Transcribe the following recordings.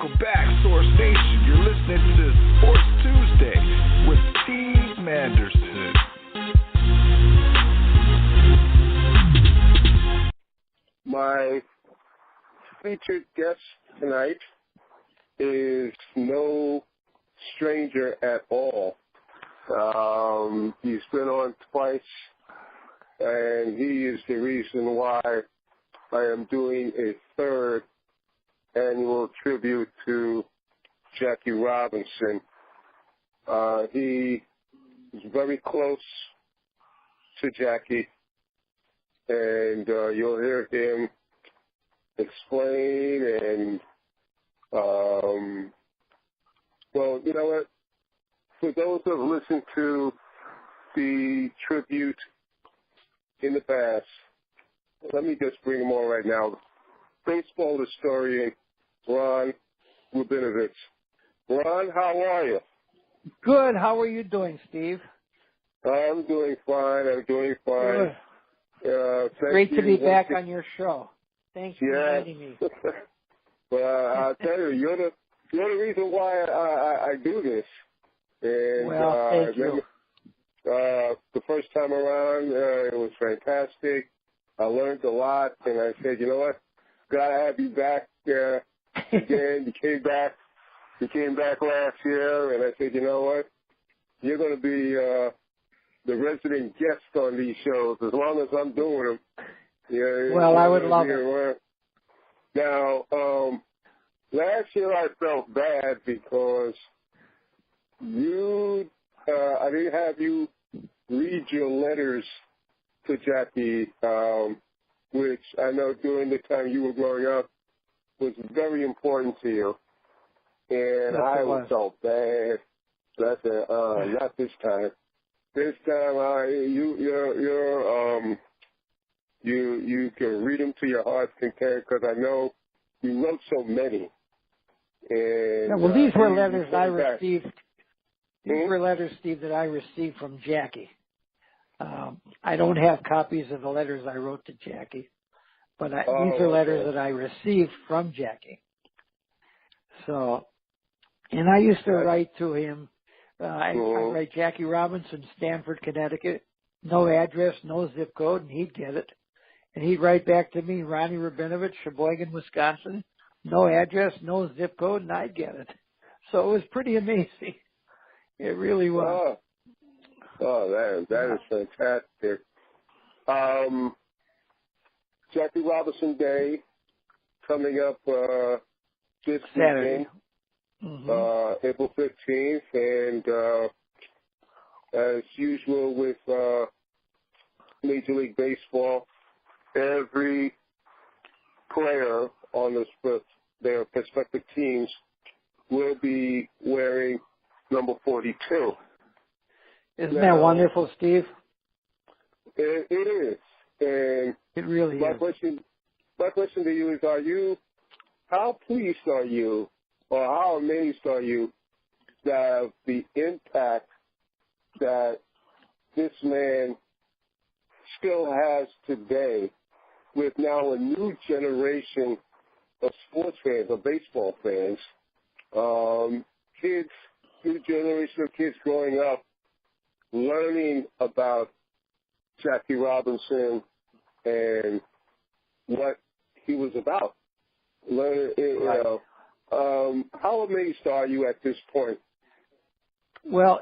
Welcome back, Source Nation. You're listening to Sports Tuesday with Steve Manderson. My featured guest tonight is no stranger at all. He's been on twice, and he is the reason why I am doing a third annual tribute to Jackie Robinson. He is very close to Jackie, and you'll hear him explain and, well, you know what? For those who have listened to the tribute in the past, let me just bring him on right now. Baseball historian Ron Rabinovitz. Ron, how are you? Good. How are you doing, Steve? I'm doing fine. Good. Great to be back on your show. Thanks for inviting me. Well, I'll tell you, you're the reason why I do this. And, well, thank you. The first time around, it was fantastic. I learned a lot, and I said, you know what, gotta have you back again. You came back last year, and I said, you know what, you're going to be the resident guest on these shows as long as I'm doing them. Yeah, well, I would love it. Now, last year I felt bad because I didn't have you read your letters to Jackie, which I know during the time you were growing up was very important to you. And yes, I felt bad. So I said, not this time. This time, you can read them to your heart's content because I know you wrote so many. And yeah, well, these were letters I received. These were letters, Steve, that I received from Jackie. I don't have copies of the letters I wrote to Jackie, but these are letters that I received from Jackie. So, and I used to write to him. I write Jackie Robinson, Stamford, Connecticut, no address, no zip code, and he'd get it. And he'd write back to me, Ronnie Rabinovitz, Sheboygan, Wisconsin, no address, no zip code, and I'd get it. So it was pretty amazing. It really was. That is fantastic. Jackie Robinson Day coming up this Saturday. Weekend, April 15th, and as usual with Major League Baseball, every player on their respective teams will be wearing number 42. Isn't that wonderful, Steve? It is. And it really is. My question to you is, how pleased are you, or how amazed are you that the impact that this man still has today with now a new generation of sports fans, of baseball fans, new generation of kids growing up, learning about Jackie Robinson and what he was about. How amazed are you at this point? Well,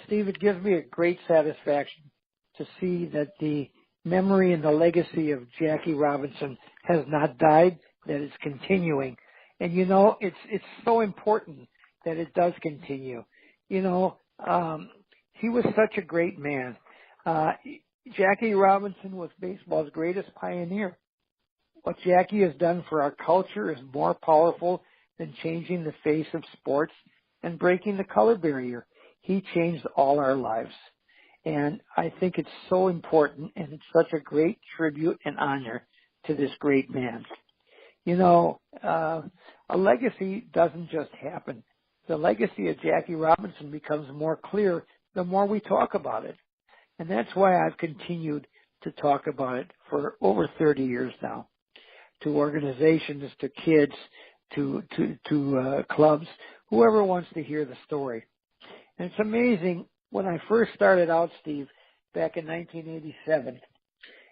Steve, it gives me a great satisfaction to see that the memory and the legacy of Jackie Robinson has not died, that it's continuing. And, you know, it's so important that it does continue. You know, he was such a great man. Jackie Robinson was baseball's greatest pioneer. What Jackie has done for our culture is more powerful than changing the face of sports and breaking the color barrier. He changed all our lives. And I think it's so important, and it's such a great tribute and honor to this great man. You know, a legacy doesn't just happen. The legacy of Jackie Robinson becomes more clear the more we talk about it. And that's why I've continued to talk about it for over 30 years now, to organizations, to kids, to clubs, whoever wants to hear the story. And it's amazing, when I first started out, Steve, back in 1987,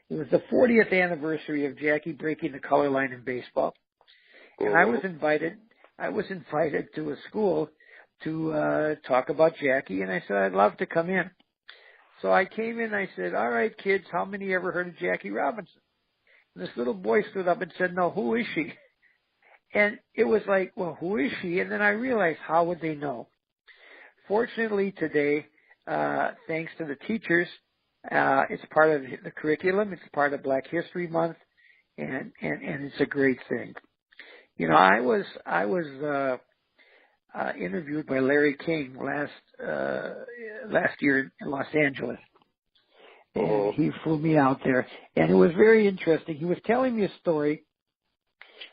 it was the 40th anniversary of Jackie breaking the color line in baseball. And I was invited to a school to talk about Jackie, and I said I'd love to come in. So I came in, I said, all right, kids, how many ever heard of Jackie Robinson? And this little boy stood up and said, no, who is she? And it was like, well, who is she? And then I realized, how would they know? Fortunately today, thanks to the teachers, it's part of the curriculum, it's part of Black History Month, and it's a great thing. You know, I was interviewed by Larry King last year in Los Angeles. And he flew me out there, and it was very interesting. He was telling me a story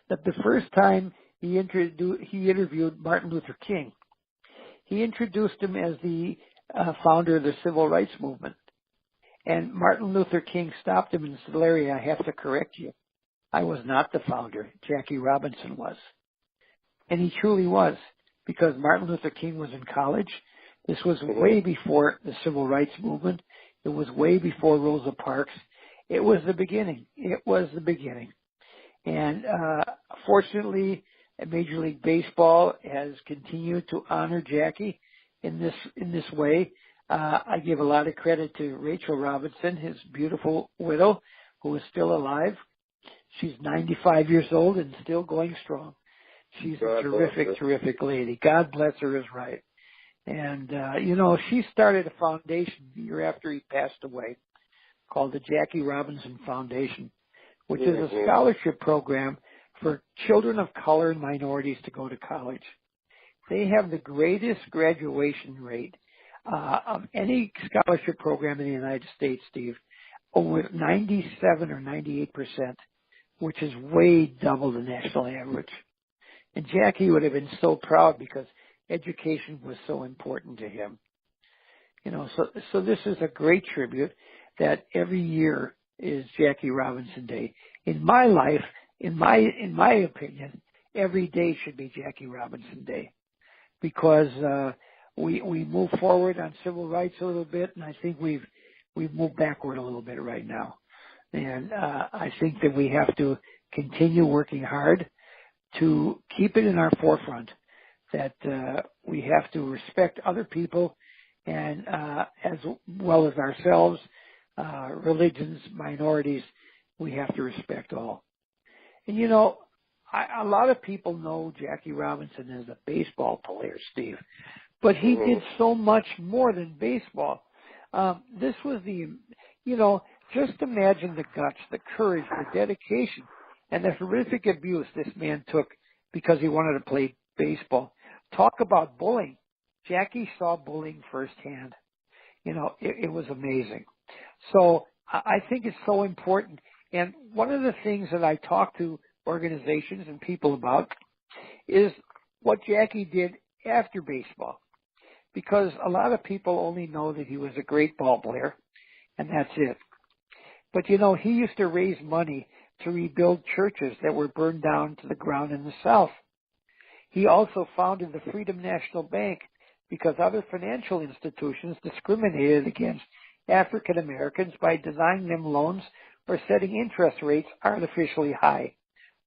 that the first time he interviewed Martin Luther King, he introduced him as the founder of the Civil Rights Movement. And Martin Luther King stopped him and said, Larry, I have to correct you. I was not the founder. Jackie Robinson was. And he truly was, because Martin Luther King was in college. This was way before the Civil Rights Movement. It was way before Rosa Parks. It was the beginning. It was the beginning. And fortunately, Major League Baseball has continued to honor Jackie in this way. I give a lot of credit to Rachel Robinson, his beautiful widow, who is still alive. She's 95 years old and still going strong. She's a terrific lady. God bless her is right. And, she started a foundation the year after he passed away called the Jackie Robinson Foundation, which is a scholarship program for children of color and minorities to go to college. They have the greatest graduation rate of any scholarship program in the United States, Steve, over 97 or 98%, which is way double the national average. And Jackie would have been so proud because education was so important to him. So this is a great tribute that every year is Jackie Robinson Day. In my life, in my opinion, every day should be Jackie Robinson Day, because we move forward on civil rights a little bit, and I think we've moved backward a little bit right now. And I think that we have to continue working hard to keep it in our forefront that we have to respect other people, and as well as ourselves, religions, minorities, we have to respect all. And a lot of people know Jackie Robinson as a baseball player, Steve, but he did so much more than baseball. This was just imagine the guts, the courage, the dedication, and the horrific abuse this man took because he wanted to play baseball. Talk about bullying. Jackie saw bullying firsthand. It was amazing. So I think it's so important. And one of the things that I talk to organizations and people about is what Jackie did after baseball. Because a lot of people only know that he was a great ball player, and that's it. But he used to raise money to rebuild churches that were burned down to the ground in the South. He also founded the Freedom National Bank because other financial institutions discriminated against African Americans by denying them loans or setting interest rates artificially high.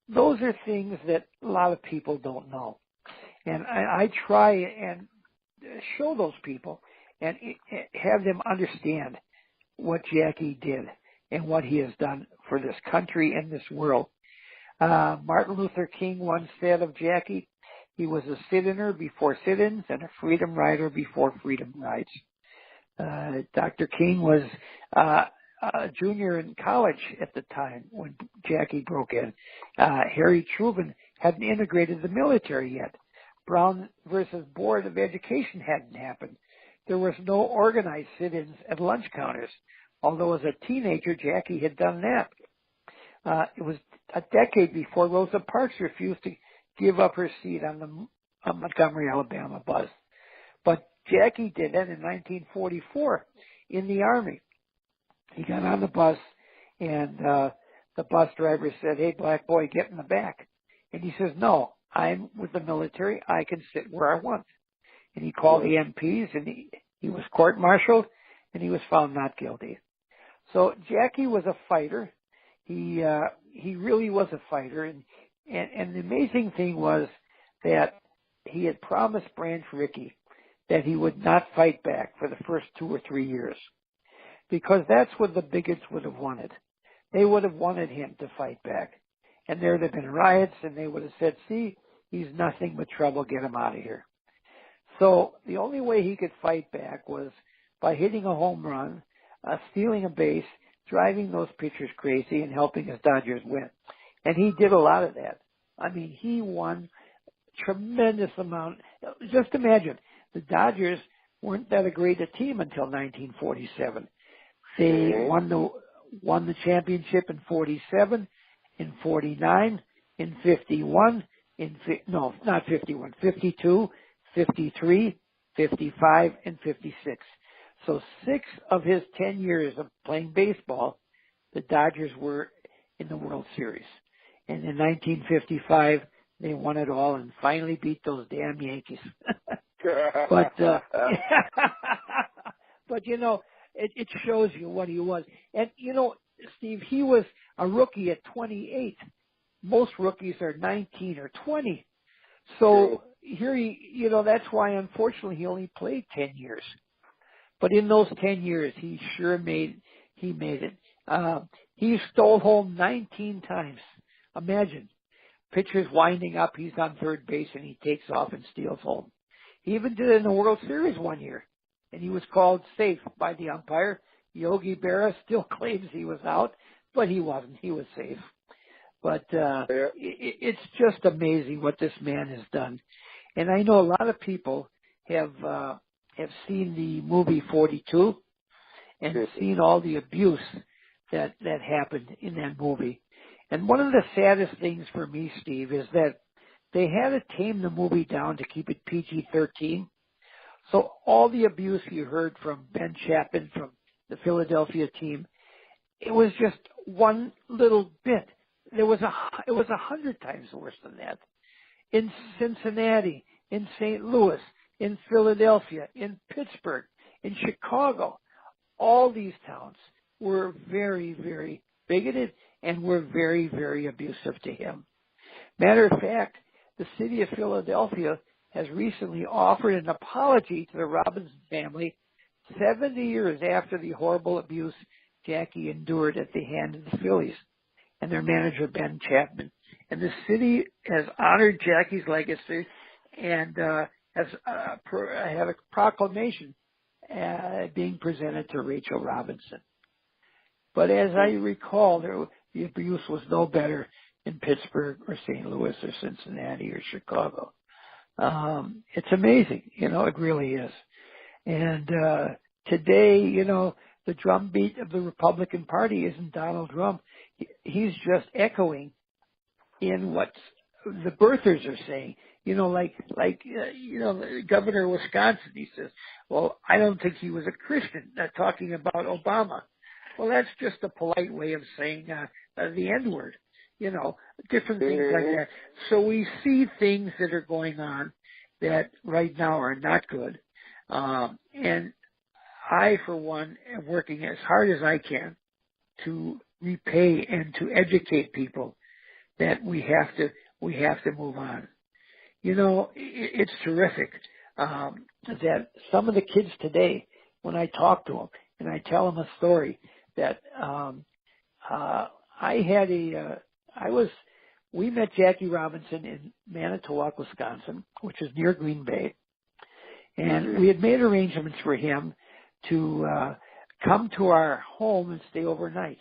Those are things that a lot of people don't know. And I try and show those people and have them understand what Jackie did and what he has done for this country and this world. Martin Luther King once said of Jackie, he was a sit-inner before sit-ins and a freedom rider before freedom rides. Dr. King was a junior in college at the time when Jackie broke in. Harry Truman hadn't integrated the military yet. Brown versus Board of Education hadn't happened. There was no organized sit-ins at lunch counters, although as a teenager, Jackie had done that. It was a decade before Rosa Parks refused to give up her seat on the Montgomery, Alabama bus. But Jackie did that in 1944 in the Army. He got on the bus, and the bus driver said, "Hey, black boy, get in the back." And he says, "No, I'm with the military. I can sit where I want. And he called the MPs, and he was court-martialed, and he was found not guilty. So Jackie was a fighter. He really was a fighter, and the amazing thing was that he had promised Branch Rickey that he would not fight back for the first 2 or 3 years, because that's what the bigots would have wanted. They would have wanted him to fight back, and there would have been riots, and they would have said, "See, he's nothing but trouble. Get him out of here." So the only way he could fight back was by hitting a home run, stealing a base, driving those pitchers crazy, and helping his Dodgers win. And he did a lot of that. I mean, he won tremendous amount. Just imagine, the Dodgers weren't that a great a team until 1947. They won the championship in 47, in 49, in 51, not 51, 52, 53, 55, and 56. So 6 of his 10 years of playing baseball, the Dodgers were in the World Series. And in 1955, they won it all and finally beat those damn Yankees. But you know, it shows you what he was. And you know, Steve, he was a rookie at 28. Most rookies are 19 or 20. So here that's why unfortunately he only played 10 years. But in those 10 years, he sure made it. He stole home 19 times. Imagine. Pitcher's winding up, he's on third base, and he takes off and steals home. He even did it in the World Series one year, and he was called safe by the umpire. Yogi Berra still claims he was out, but he wasn't. He was safe. But it's just amazing what this man has done. And I know a lot of people have seen the movie 42 and seen all the abuse that happened in that movie. And one of the saddest things for me, Steve, is that they had to tame the movie down to keep it PG-13. So all the abuse you heard from Ben Chapman from the Philadelphia team, it was just one little bit. It was 100 times worse than that. In Cincinnati, in St. Louis, in Philadelphia, in Pittsburgh, in Chicago, all these towns were very, very bigoted and were very, very abusive to him. Matter of fact, the city of Philadelphia has recently offered an apology to the Robinson family 70 years after the horrible abuse Jackie endured at the hand of the Phillies and their manager, Ben Chapman. And the city has honored Jackie's legacy and has had a proclamation being presented to Rachel Robinson. But as I recall, the abuse was no better in Pittsburgh or St. Louis or Cincinnati or Chicago. It's amazing, it really is. And today, the drumbeat of the Republican Party isn't Donald Trump. He's just echoing in what the birthers are saying. The governor of Wisconsin, he says, well, I don't think he was a Christian, talking about Obama. Well, that's just a polite way of saying the N-word, different things like that. So we see things that are going on that right now are not good. And I, for one, am working as hard as I can to repay and to educate people that we have to move on. It's terrific that some of the kids today, when I talk to them and I tell them a story, that we met Jackie Robinson in Manitowoc, Wisconsin, which is near Green Bay, and we had made arrangements for him to come to our home and stay overnight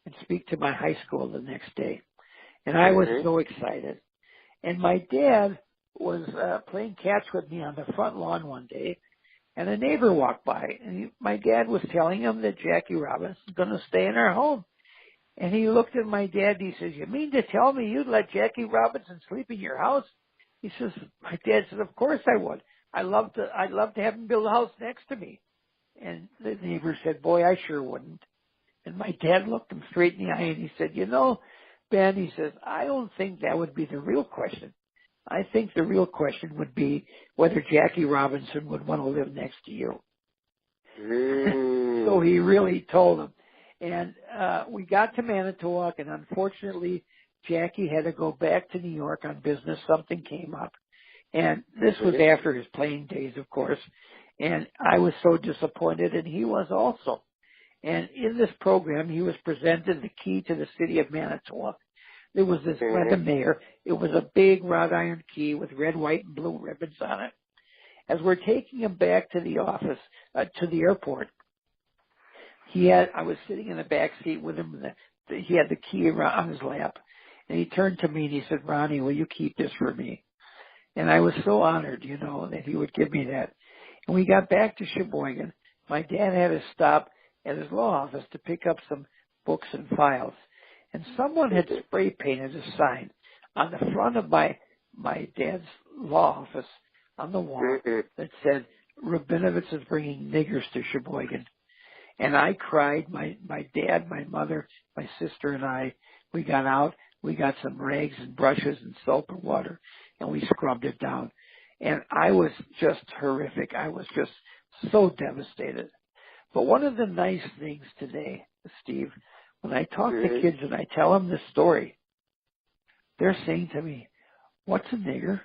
and speak to my high school the next day. And I was so excited. And my dad was playing catch with me on the front lawn one day, and a neighbor walked by, and my dad was telling him that Jackie Robinson's going to stay in our home. And he looked at my dad, and he says, "You mean to tell me you'd let Jackie Robinson sleep in your house?" He says, my dad said, "Of course I would. I'd love to have him build a house next to me." And the neighbor said, "Boy, I sure wouldn't." And my dad looked him straight in the eye, and he said, "Ben," he says, "I don't think that would be the real question. I think the real question would be whether Jackie Robinson would want to live next to you. So he really told him. And we got to Manitowoc, and unfortunately, Jackie had to go back to New York on business. Something came up. And this was after his playing days, of course. And I was so disappointed, and he was also. And in this program, he was presented the key to the city of Manitowoc. There was this by the mayor. It was a big wrought iron key with red, white, and blue ribbons on it. As we're taking him back to the office, to the airport, I was sitting in the back seat with him. He had the key on his lap. And he turned to me and he said, "Ronnie, will you keep this for me?" And I was so honored, that he would give me that. And we got back to Sheboygan. My dad had to stop at his law office to pick up some books and files. And someone had spray painted a sign on the front of my dad's law office on the wall that said, "Rabinovitz is bringing niggers to Sheboygan." And I cried. My dad, my mother, my sister, and I, we got out. We got some rags and brushes and soap and water, and we scrubbed it down. And I was just horrific. I was just so devastated. But one of the nice things today, Steve, when I talk to kids and I tell them this story, they're saying to me, "What's a nigger?"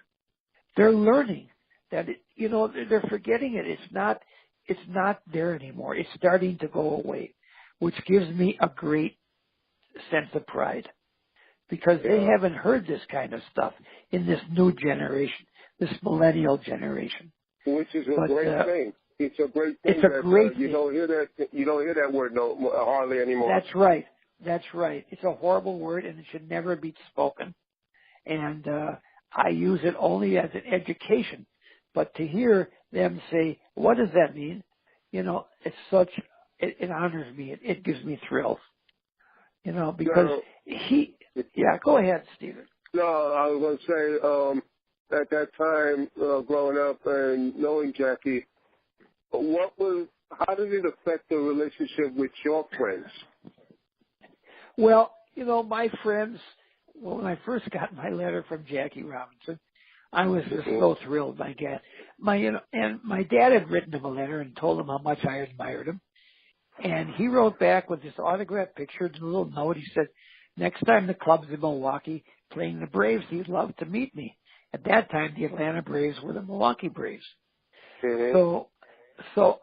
They're learning that, they're forgetting it. It's not there anymore. It's starting to go away, which gives me a great sense of pride because they haven't heard this kind of stuff in this new generation, this millennial generation. Which is a great thing. It's a great thing. It's a great thing. You don't hear that word hardly anymore. That's right. It's a horrible word, and it should never be spoken. And I use it only as an education. But to hear them say, "What does that mean?" It honors me. It gives me thrills. Because go ahead, Stephen. No, I was going to say, at that time, growing up and knowing Jackie, how did it affect the relationship with your friends? Well, my friends, when I first got my letter from Jackie Robinson, I was just so thrilled. My dad had written him a letter and told him how much I admired him. And he wrote back with this autographed picture and a little note. He said, "Next time the club's in Milwaukee playing the Braves, he'd love to meet me." At that time, the Atlanta Braves were the Milwaukee Braves. So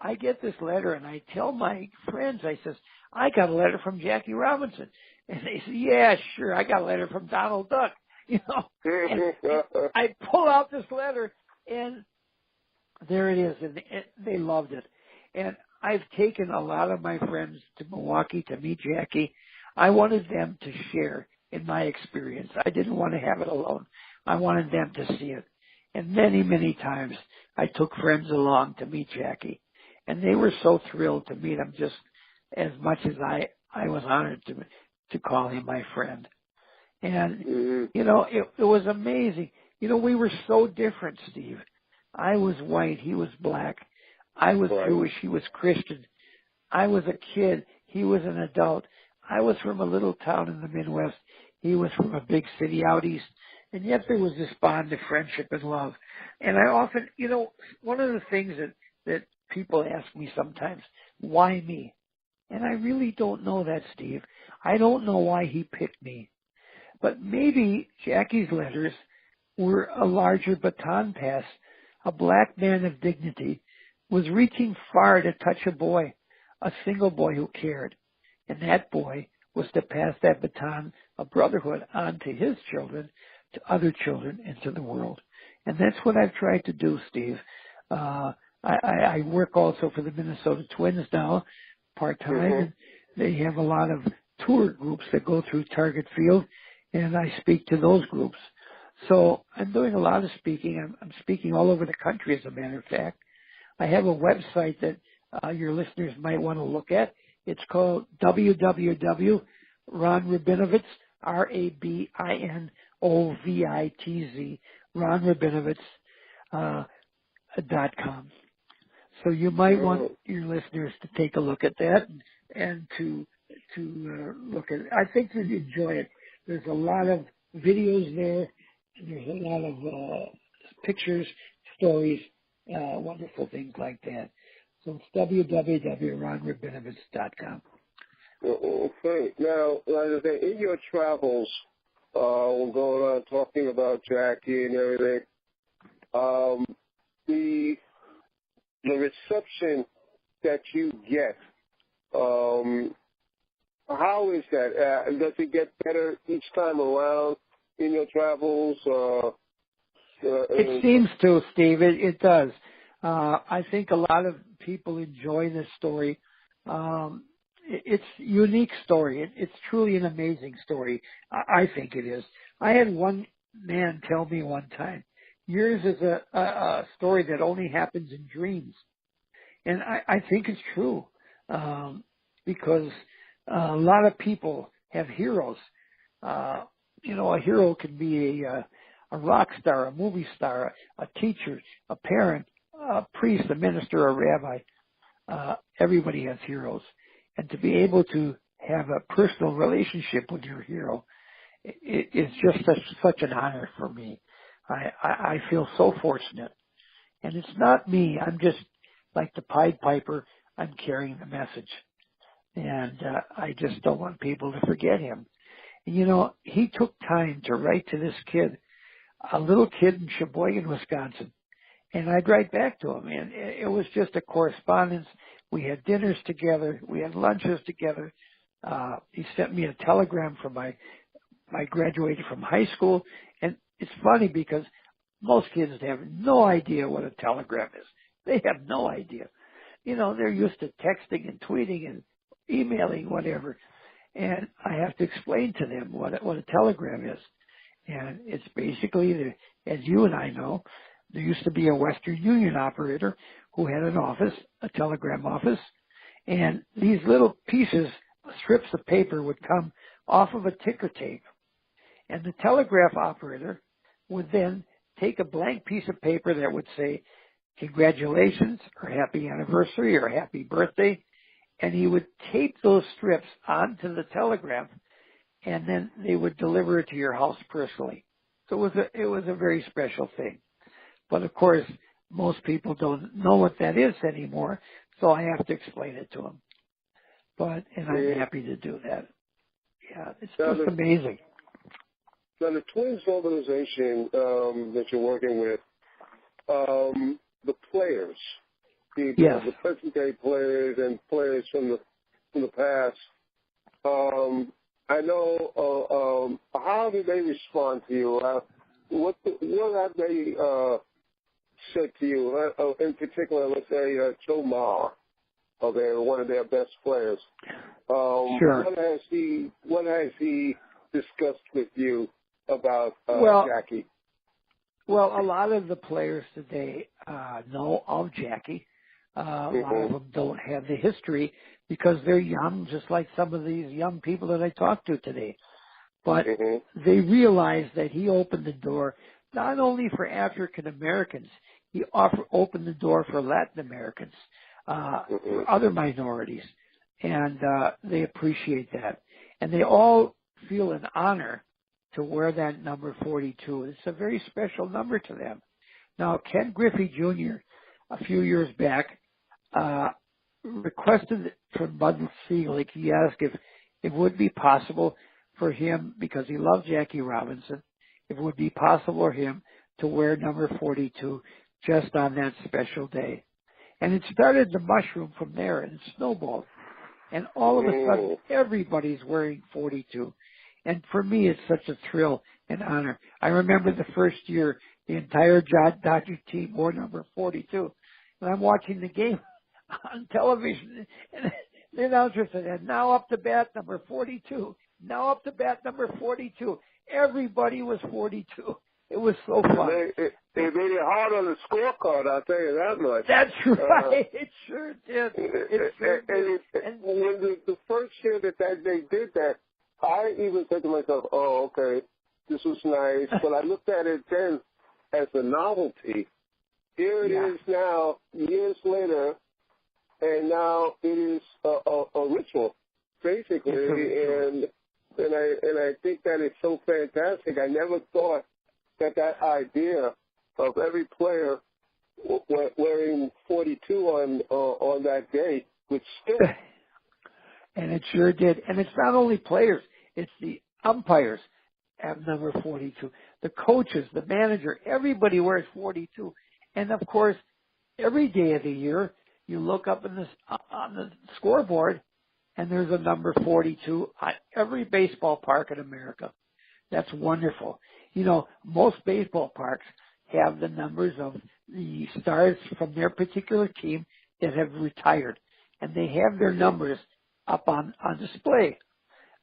I get this letter and I tell my friends, I says, "I got a letter from Jackie Robinson." And they say, "Yeah, sure. I got a letter from Donald Duck." And I pull out this letter and there it is. And they loved it. And I've taken a lot of my friends to Milwaukee to meet Jackie. I wanted them to share in my experience. I didn't want to have it alone. I wanted them to see it. And many, many times I took friends along to meet Jackie. And they were so thrilled to meet him just as much as I was honored to call him my friend. And, it was amazing. We were so different, Steve. I was white. He was black. I was Jewish. He was Christian. I was a kid. He was an adult. I was from a little town in the Midwest. He was from a big city out east. And yet there was this bond of friendship and love. And I often, one of the things that people ask me sometimes, why me? And I really don't know that, Steve. I don't know why he picked me. But maybe Jackie's letters were a larger baton pass. A black man of dignity was reaching far to touch a boy, a single boy who cared. And that boy was to pass that baton of brotherhood on to his children, to other children, and to the world. And that's what I've tried to do, Steve. I work also for the Minnesota Twins now, part-time. And they have a lot of tour groups that go through Target Field, and I speak to those groups. So I'm doing a lot of speaking. I'm speaking all over the country, as a matter of fact. I have a website that your listeners might want to look at. It's called www.ronrabinovitz, RABINOVITZ, ronrabinovitz.com. So you might want your listeners to take a look at that and to look at it. I think you'd enjoy it. There's a lot of videos there There's a lot of pictures, stories, wonderful things like that. So it's www.ronrabinovitz.com. Okay. Now, like I say, in your travels, we're going on talking about Jackie and everything. The reception that you get, how is that? Does it get better each time around in your travels? It seems to, Steve. It does. I think a lot of people enjoy this story. It's a unique story. It's truly an amazing story. I think it is. I had one man tell me one time, yours is a story that only happens in dreams. And I think it's true, because a lot of people have heroes. A hero can be a rock star, a movie star, a teacher, a parent, a priest, a minister, a rabbi. Everybody has heroes. And to be able to have a personal relationship with your hero is just such an honor for me. I feel so fortunate. And it's not me. I'm just like the Pied Piper. I'm carrying the message. And I just don't want people to forget him. And, he took time to write to this kid, a little kid in Sheboygan, Wisconsin. And I'd write back to him. And it was just a correspondence. We had dinners together. We had lunches together. He sent me a telegram from I graduated from high school. And it's funny because most kids have no idea what a telegram is. They have no idea. They're used to texting and tweeting and emailing, whatever. And I have to explain to them what a telegram is. And it's basically, as you and I know, there used to be a Western Union operator who had an office, a telegram office, and these little pieces, strips of paper would come off of a ticker tape. And the telegraph operator would then take a blank piece of paper that would say, congratulations, or happy anniversary, or happy birthday, and he would tape those strips onto the telegraph, and then they would deliver it to your house personally. So it was a very special thing. But of course, most people don't know what that is anymore, so I have to explain it to them. And I'm happy to do that. Yeah, it's just amazing. Now, the Twins organization that you're working with, the players, the present-day players and players from the past, I know, how do they respond to you? What have they said to you? In particular, let's say Joe Mauer, one of their best players. Sure. What has he discussed with you about Jackie? Well, a lot of the players today know of Jackie. A lot of them don't have the history because they're young, just like some of these young people that I talk to today. But they realize that he opened the door not only for African Americans, he opened the door for Latin Americans, for other minorities, and they appreciate that. And they all feel an honor to wear that number 42. It's a very special number to them. Now, Ken Griffey Jr., a few years back, requested from Bud Selig, he asked if it would be possible for him, because he loved Jackie Robinson, if it would be possible for him to wear number 42 just on that special day. And it started to mushroom from there, and it snowballed. And all of a sudden, everybody's wearing 42. And for me, it's such a thrill and honor. I remember the first year, the entire Dodger team wore number 42. And I'm watching the game on television, and the announcer said, and now up to bat number 42. Now up to bat number 42. Everybody was 42. It was so fun. They made it hard on the scorecard, I'll tell you that much. That's right. It sure did. And when the first year that they did that, I even said to myself, oh, okay, this was nice. But I looked at it then as a novelty. Here it is now, years later, and now it is a ritual, basically. And I think that is so fantastic. I never thought that idea of every player wearing 42 on that day would stick. And it sure did. And it's not only players, it's the umpires have number 42. The coaches, the manager, everybody wears 42. And of course, every day of the year, you look up on the scoreboard and there's a number 42 on every baseball park in America. That's wonderful. You know, most baseball parks have the numbers of the stars from their particular team that have retired. And they have their numbers up on display.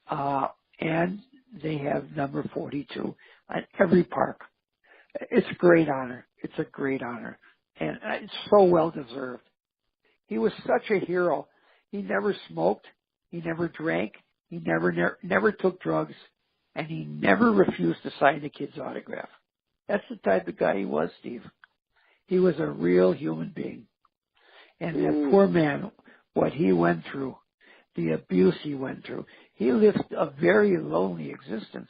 And they have number 42 on every park. It's a great honor. It's a great honor. And it's so well deserved. He was such a hero. He never smoked. He never drank. He never took drugs. And he never refused to sign the kid's autograph. That's the type of guy he was, Steve. He was a real human being. And that poor man, what he went through, the abuse he went through, he lived a very lonely existence.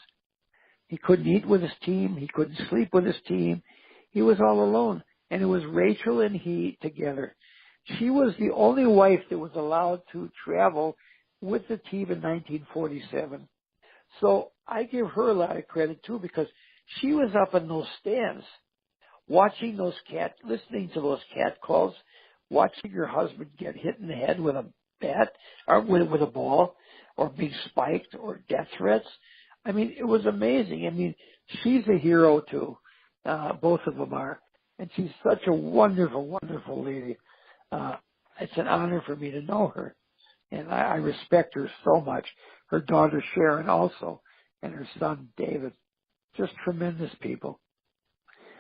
He couldn't eat with his team. He couldn't sleep with his team. He was all alone. And it was Rachel and he together. She was the only wife that was allowed to travel with the team in 1947. So I give her a lot of credit too, because she was up in those stands watching those listening to those cat calls, watching her husband get hit in the head with a bat or with a ball or being spiked or death threats. I mean, it was amazing. I mean, she's a hero too. Both of them are. And she's such a wonderful, wonderful lady. It's an honor for me to know her. And I respect her so much. Her daughter Sharon also, and her son David. Just tremendous people.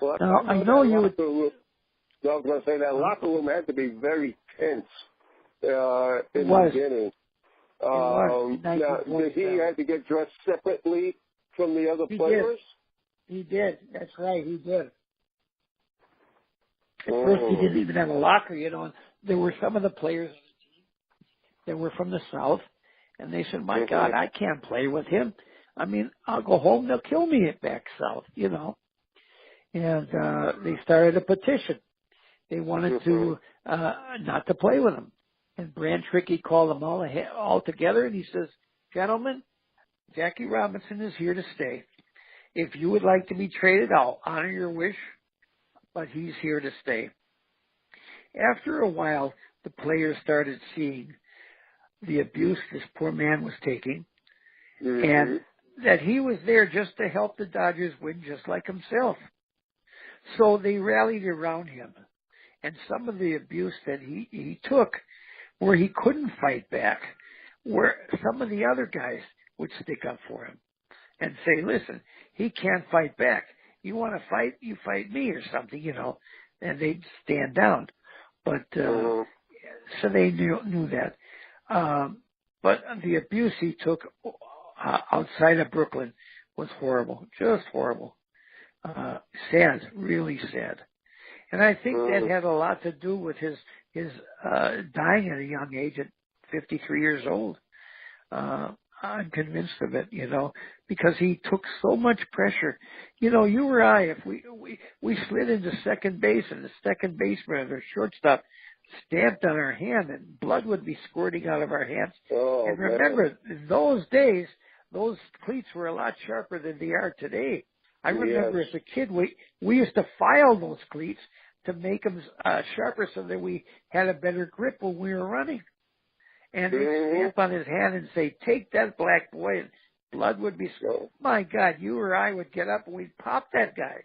Well, now, I know you would... I was going to say that locker room had to be very tense in the beginning. Now, did he have to get dressed separately from the other players? He did. That's right, he did. At first, he didn't even have a locker, you know. And there were some of the players on the team that were from the South, and they said, my God, I can't play with him. I mean, I'll go home, they'll kill me back south, you know. And they started a petition. They wanted to not to play with him. And Brand Trickey called them all together, and he says, gentlemen, Jackie Robinson is here to stay. If you would like to be traded, I'll honor your wish, but he's here to stay. After a while, the players started seeing the abuse this poor man was taking, and that he was there just to help the Dodgers win just like himself. So they rallied around him. And some of the abuse that he took, where he couldn't fight back, where some of the other guys would stick up for him and say, listen, he can't fight back. You want to fight, you fight me or something, you know, and they'd stand down. But, so they knew that. But the abuse he took outside of Brooklyn was horrible, just horrible. Sad, really sad. And I think that had a lot to do with his dying at a young age at 53 years old. I'm convinced of it, you know, because he took so much pressure. You know, you or I, if we slid into second base and the second baseman or shortstop stamped on our hand and blood would be squirting out of our hands. Oh, and remember, in those days, those cleats were a lot sharper than they are today. I remember as a kid, we used to file those cleats to make them sharper so that we had a better grip when we were running. And he'd stamp on his hand and say, take that, black boy, and blood would be my God, you or I would get up and we'd pop that guy.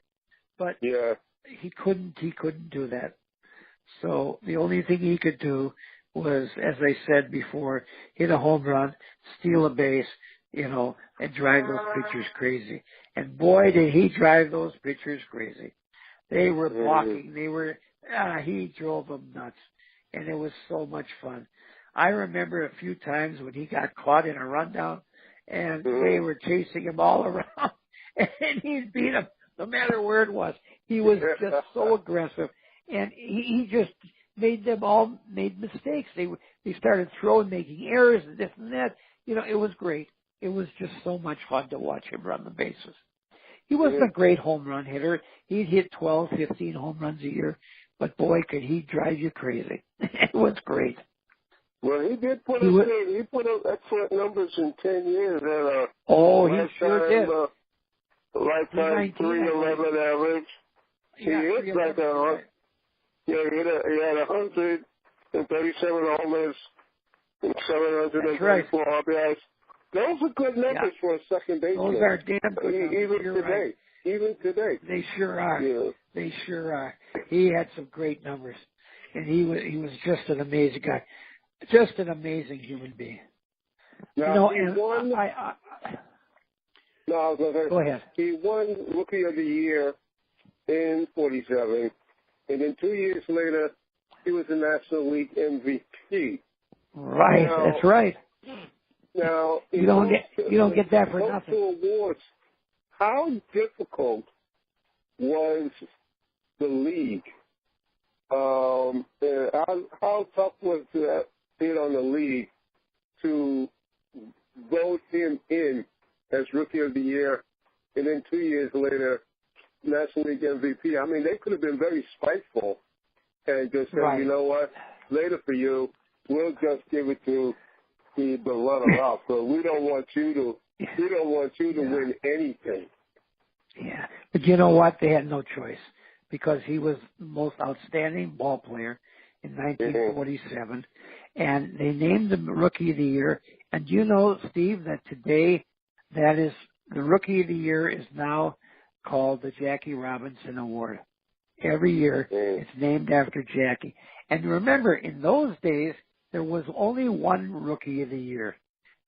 But he couldn't do that. So the only thing he could do was, as I said before, hit a home run, steal a base, you know, and drive those pitchers crazy. And boy, did he drive those pitchers crazy. They were blocking. He drove them nuts. And it was so much fun. I remember a few times when he got caught in a rundown and they were chasing him all around and he'd beat them no matter where it was. He was just so aggressive and he just made mistakes. They started making errors and this and that. You know, it was great. It was just so much fun to watch him run the bases. He wasn't a great home run hitter. He'd hit 12, 15 home runs a year, but boy, could he drive you crazy. It was great. Well, he did put up excellent numbers in 10 years. He sure did. Lifetime 311 average. He hit like he had 137 homers and 734 RBIs. Those are good numbers for a second baseman. Those are damn good numbers. Even today. They sure are. Yeah. They sure are. He had some great numbers, and he was just an amazing guy, just an amazing human being. Now, go ahead. He won Rookie of the Year in 47, and then 2 years later, he was the National League MVP. Right, that's right. Now, you don't get that for nothing. Awards, how difficult was the league? How tough was it on the league to vote him in as Rookie of the Year, and then 2 years later, National League MVP? I mean, they could have been very spiteful and just said, you know what, later for you, we'll just give it to the runner-up. So we don't want you to win anything. Yeah, but you know what? They had no choice because he was the most outstanding ball player in 1947, and they named him Rookie of the Year. And you know, Steve, that today, that is the Rookie of the Year is now called the Jackie Robinson Award. Every year, it's named after Jackie. And remember, in those days, there was only one Rookie of the Year.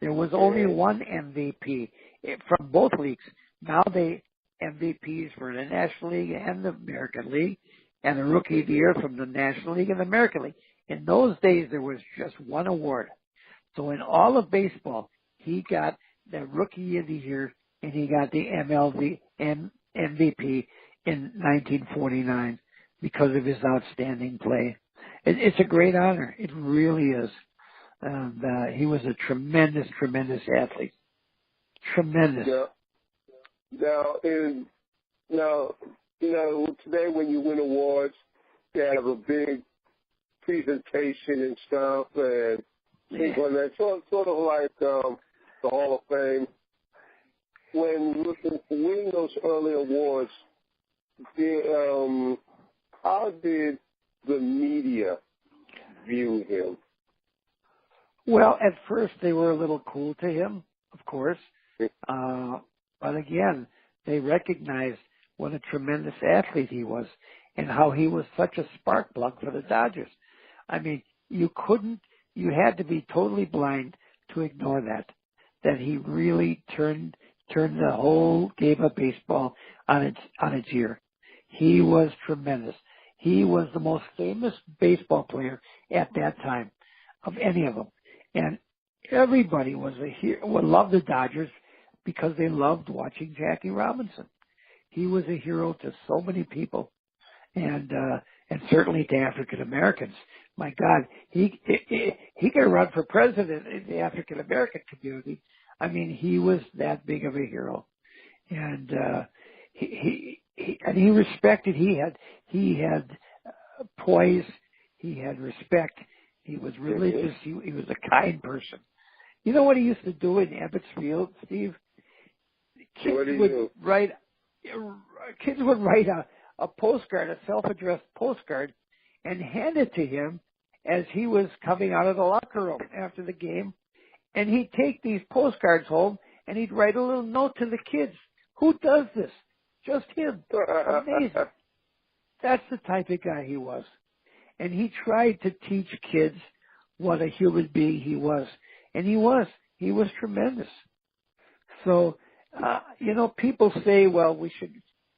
There was only one MVP from both leagues. Now they MVPs for the National League and the American League, and the Rookie of the Year from the National League and the American League. In those days, there was just one award. So in all of baseball, he got the Rookie of the Year, and he got the MVP in 1949 because of his outstanding play. It's a great honor. It really is. And he was a tremendous, tremendous athlete. Tremendous. Yeah. Now, today when you win awards, they have a big presentation and stuff, and things like that. Sort of like the Hall of Fame. When winning those early awards, how did the media view him? Well, at first they were a little cool to him, of course. But again, they recognized what a tremendous athlete he was and how he was such a spark plug for the Dodgers. I mean, you had to be totally blind to ignore that he really turned the whole game of baseball on its ear. He was tremendous. He was the most famous baseball player at that time of any of them. And everybody loved the Dodgers because they loved watching Jackie Robinson. He was a hero to so many people, and certainly to African Americans. My God, he could run for president in the African American community. I mean, he was that big of a hero, and he respected. He had poise. He had respect. He was religious. He was a kind person. You know what he used to do in Ebbets Field, Steve? Kids would write a postcard, a self-addressed postcard, and hand it to him as he was coming out of the locker room after the game. And he'd take these postcards home and he'd write a little note to the kids. Who does this? Just him. Amazing. That's the type of guy he was. And he tried to teach kids what a human being he was. And he was tremendous. So, people say, well, we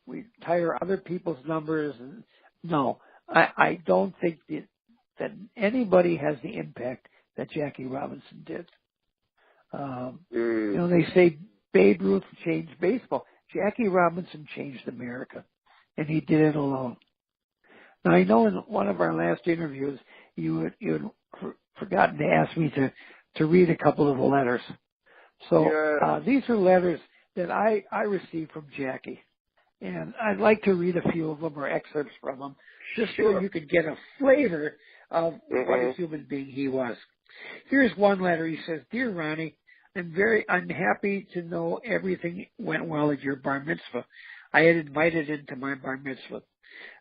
retire other people's numbers. And no, I don't think that anybody has the impact that Jackie Robinson did. They say Babe Ruth changed baseball. Jackie Robinson changed America, and he did it alone. Now, I know in one of our last interviews, you had forgotten to ask me to read a couple of the letters. So these are letters that I received from Jackie. And I'd like to read a few of them or excerpts from them, just Sure. so you could get a flavor of what a human being he was. Here's one letter. He says, "Dear Ronnie, I'm happy to know everything went well at your bar mitzvah. I had invited him to my bar mitzvah.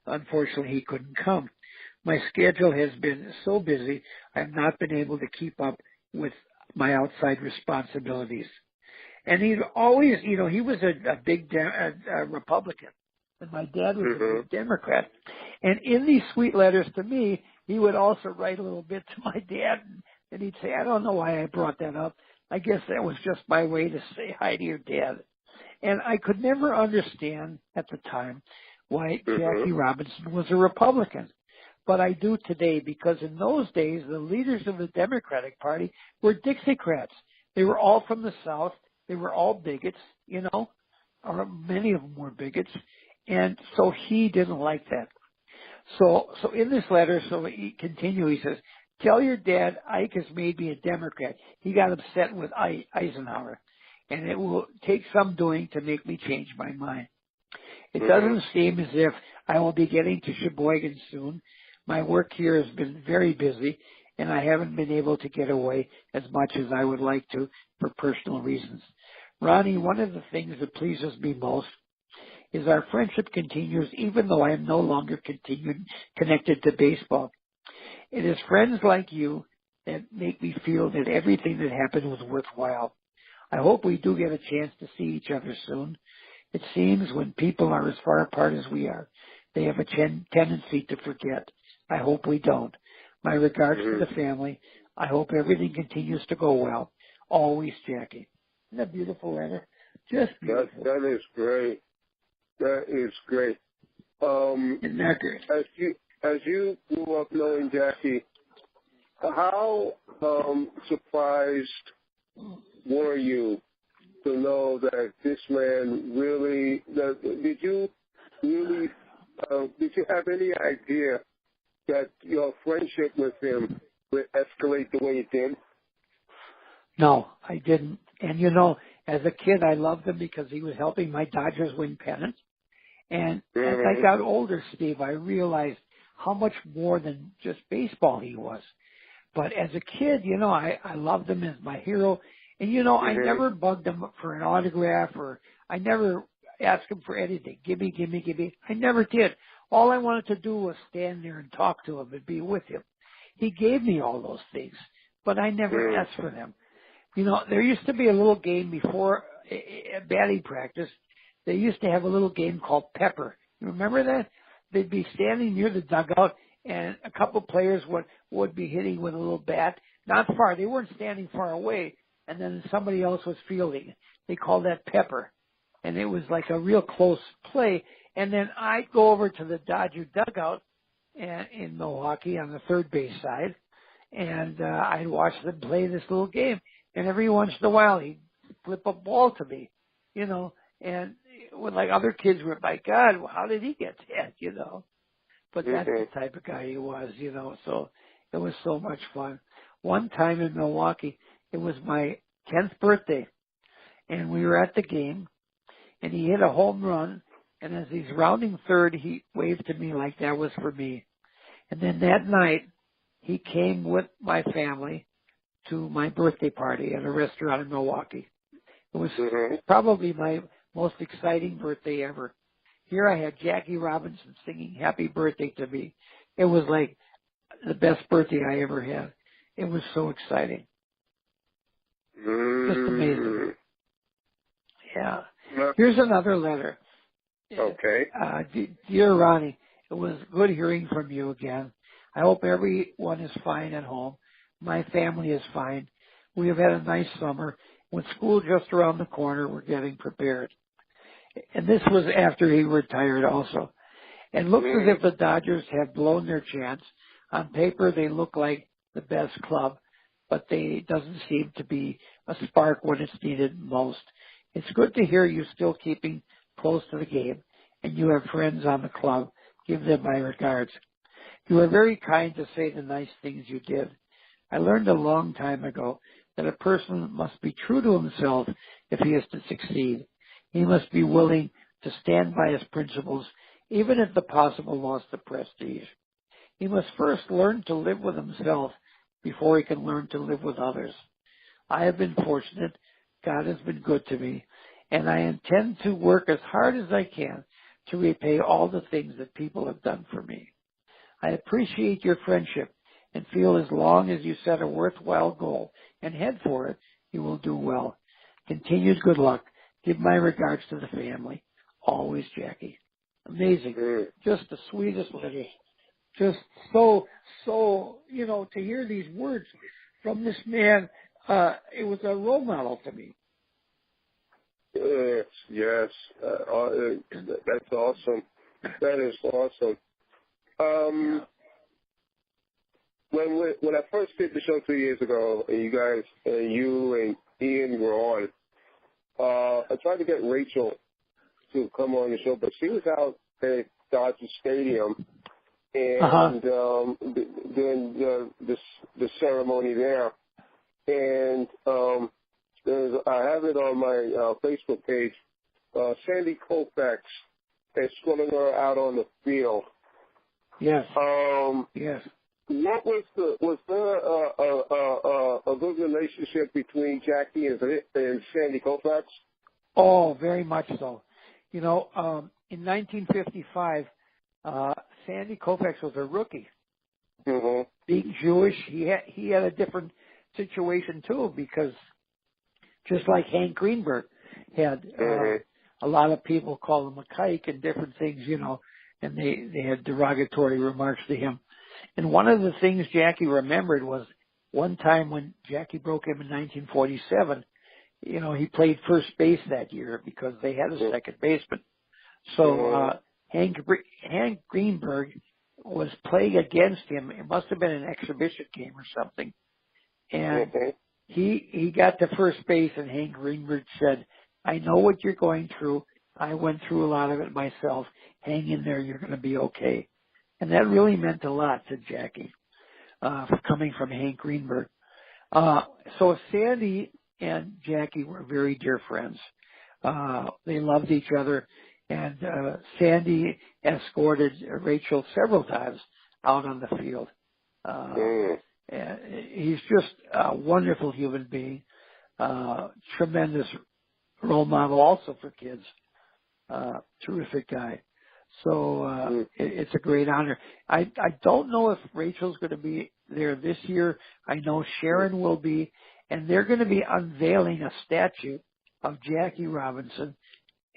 Unfortunately, he couldn't come. My schedule has been so busy, I've not been able to keep up with my outside responsibilities." And he'd always, he was a big Republican, and my dad was a big Democrat. And in these sweet letters to me, he would also write a little bit to my dad, and he'd say, "I don't know why I brought that up. I guess that was just my way to say hi to your dad." And I could never understand at the time why Jackie Robinson was a Republican. But I do today, because in those days, the leaders of the Democratic Party were Dixiecrats. They were all from the South. They were all bigots, or many of them were bigots. And so he didn't like that. So in this letter, so he continues, he says, "Tell your dad Ike has made me a Democrat. He got upset with Eisenhower, and it will take some doing to make me change my mind. It doesn't seem as if I will be getting to Sheboygan soon. My work here has been very busy, and I haven't been able to get away as much as I would like to for personal reasons. Ronnie, one of the things that pleases me most is our friendship continues even though I am no longer connected to baseball. It is friends like you that make me feel that everything that happened was worthwhile. I hope we do get a chance to see each other soon. It seems when people are as far apart as we are, they have a tendency to forget. I hope we don't. My regards to the family. I hope everything continues to go well. Always, Jackie." Isn't that a beautiful letter? Just beautiful. That is great. That is great. Isn't that great? As you grew up knowing Jackie, how surprised were you to know that this man really? Did you have any idea that your friendship with him would escalate the way it did? No, I didn't. And as a kid, I loved him because he was helping my Dodgers win pennants. And as I got older, Steve, I realized how much more than just baseball he was. But as a kid, I loved him as my hero. And, I never bugged him for an autograph, or I never asked him for anything. Give me. I never did. All I wanted to do was stand there and talk to him and be with him. He gave me all those things, but I never asked for them. There used to be a little game before batting practice. They used to have a little game called Pepper. You remember that? They'd be standing near the dugout, and a couple players would be hitting with a little bat, not far. They weren't standing far away, and then somebody else was fielding. They called that Pepper, and it was like a real close play. And then I'd go over to the Dodger dugout in Milwaukee on the third base side, and I'd watch them play this little game. And every once in a while, he'd flip a ball to me, and when like other kids were, my God, how did he get that, But that's the type of guy he was, so it was so much fun. One time in Milwaukee, it was my 10th birthday, and we were at the game, and he hit a home run, and as he's rounding third, he waved to me like that was for me. And then that night, he came with my family to my birthday party at a restaurant in Milwaukee. It was probably my most exciting birthday ever. Here I had Jackie Robinson singing happy birthday to me. It was like the best birthday I ever had. It was so exciting. Just amazing. Yeah. Here's another letter. Okay. Dear Ronnie, it was good hearing from you again. I hope everyone is fine at home. My family is fine. We have had a nice summer. With school just around the corner, we're getting prepared. And this was after he retired also. It looks as if the Dodgers have blown their chance. On paper, they look like the best club, but they doesn't seem to be a spark when it's needed most. It's good to hear you still keeping close to the game, and you have friends on the club. Give them my regards. You are very kind to say the nice things you did. I learned a long time ago that a person must be true to himself if he is to succeed. He must be willing to stand by his principles, even at the possible loss of prestige. He must first learn to live with himself before he can learn to live with others. I have been fortunate. God has been good to me, and I intend to work as hard as I can to repay all the things that people have done for me. I appreciate your friendship and feel as long as you set a worthwhile goal and head for it, you will do well. Continued good luck. Give my regards to the family. Always, Jackie. Amazing. Just the sweetest letter. Just so, to hear these words from this man, it was a role model to me. Yes. That's awesome. That is awesome. When I first did the show 2 years ago, and you guys, and you and Ian were on, I tried to get Rachel to come on the show, but she was out at Dodger Stadium, and doing the ceremony there. And I have it on my Facebook page. Sandy Koufax is swimming her out on the field. Yes. Yes. What was there a good relationship between Jackie and Sandy Koufax? Oh, very much so. In 1955, Sandy Koufax was a rookie. Mm-hmm. Being Jewish, he had a different situation too, because just like Hank Greenberg had, a lot of people call him a kike and different things, and they had derogatory remarks to him. And one of the things Jackie remembered was one time when Jackie broke him in 1947, he played first base that year because they had a second baseman. So Hank Greenberg was playing against him. It must have been an exhibition game or something. And he got to first base, and Hank Greenberg said, I know what you're going through. I went through a lot of it myself. Hang in there. You're going to be okay. And that really meant a lot to Jackie, coming from Hank Greenberg. So Sandy and Jackie were very dear friends. They loved each other, and Sandy escorted Rachel several times out on the field. And he's just a wonderful human being, tremendous role model also for kids. Terrific guy. So it's a great honor. I don't know if Rachel's going to be there this year. I know Sharon will be, and they're going to be unveiling a statue of Jackie Robinson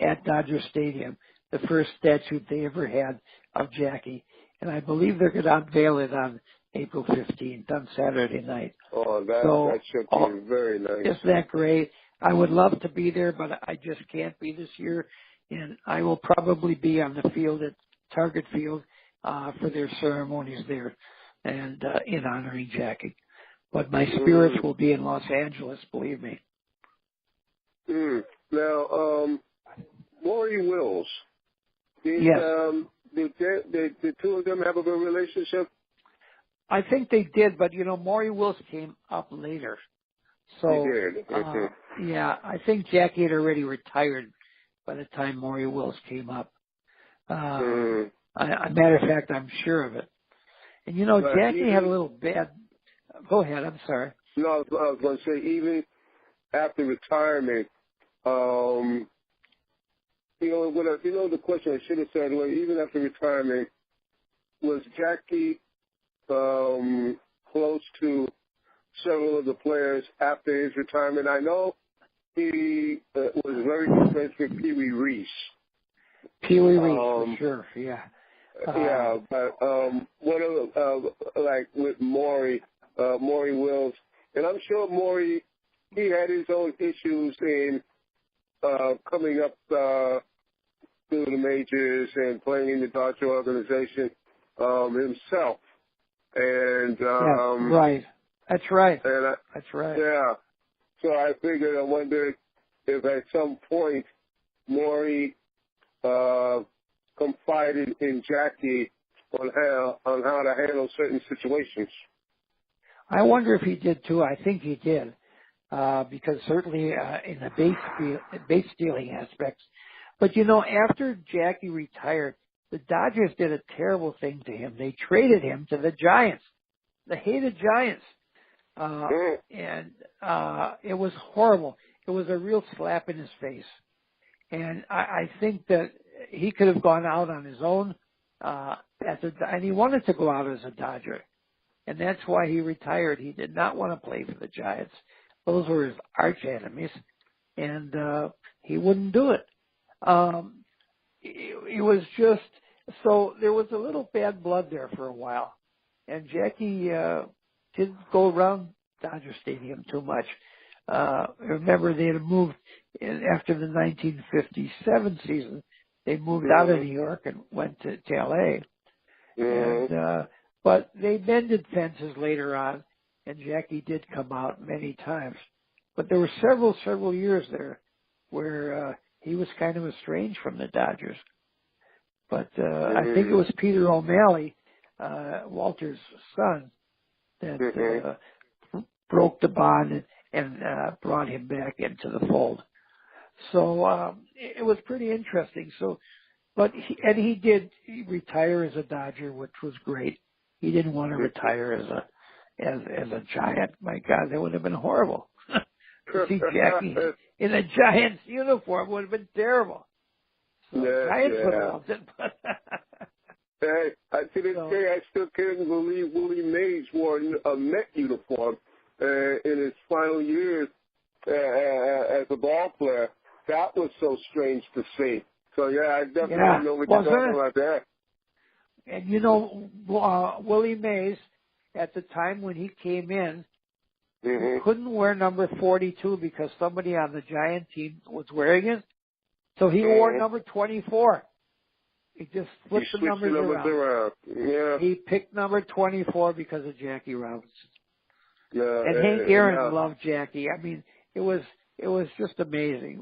at Dodger Stadium, the first statue they ever had of Jackie. And I believe they're going to unveil it on April 15th, on Saturday night. Oh, that should be very nice. Isn't that great? I would love to be there, but I just can't be this year. And I will probably be on the field at Target Field for their ceremonies there and in honoring Jackie. But my spirits will be in Los Angeles, believe me. Now, Maury Wills, did the two of them have a good relationship? I think they did, but, Maury Wills came up later. So, he did. Yeah, I think Jackie had already retired by the time Maury Wills came up. Matter of fact, I'm sure of it. And Jackie had a little bad. Go ahead. I'm sorry. No, I was going to say even after retirement, the question I should have said was even after retirement, was Jackie close to several of the players after his retirement? I know he was very good friends with Pee Wee Reese. Pee Wee Reese, for sure, yeah. But one of like with Maury Wills, and I'm sure Maury, he had his own issues in coming up through the majors and playing in the Dodger organization himself. And right, that's right. That's right. Yeah. So I figured, I wondered if at some point Maury confided in Jackie on how to handle certain situations. I wonder if he did too. I think he did, because certainly in the base stealing aspects, But you know, after Jackie retired, the Dodgers did a terrible thing to him. They traded him to the Giants, the hated Giants. It was horrible. It was a real slap in his face. And I think that he could have gone out on his own, and he wanted to go out as a Dodger. And that's why he retired. He did not want to play for the Giants. Those were his arch enemies. And, he wouldn't do it. It was just, so there was a little bad blood there for a while. And Jackie, didn't go around Dodger Stadium too much. Remember they had moved after the 1957 season. They moved out of New York and went to LA. And, but they mended fences later on, and Jackie did come out many times. But there were several years there where he was kind of estranged from the Dodgers. But I think it was Peter O'Malley, Walter's son, that broke the bond and brought him back into the fold. So it was pretty interesting. So, but he did retire as a Dodger, which was great. He didn't want to retire as a Giant. My God, that would have been horrible. To see Jackie in a Giants uniform would have been terrible. So Giants would have loved it. Hey, to this day, I still can't believe Willie Mays wore a Met uniform in his final years as a ball player. That was so strange to see. So, I definitely know what you're talking about there. And, you know, Willie Mays, at the time when he came in, couldn't wear number 42 because somebody on the Giant team was wearing it. So he wore number 24. He just flipped the numbers around. Yeah. He picked number 24 because of Jackie Robinson. Yeah, and Hank Aaron loved Jackie. I mean, it was just amazing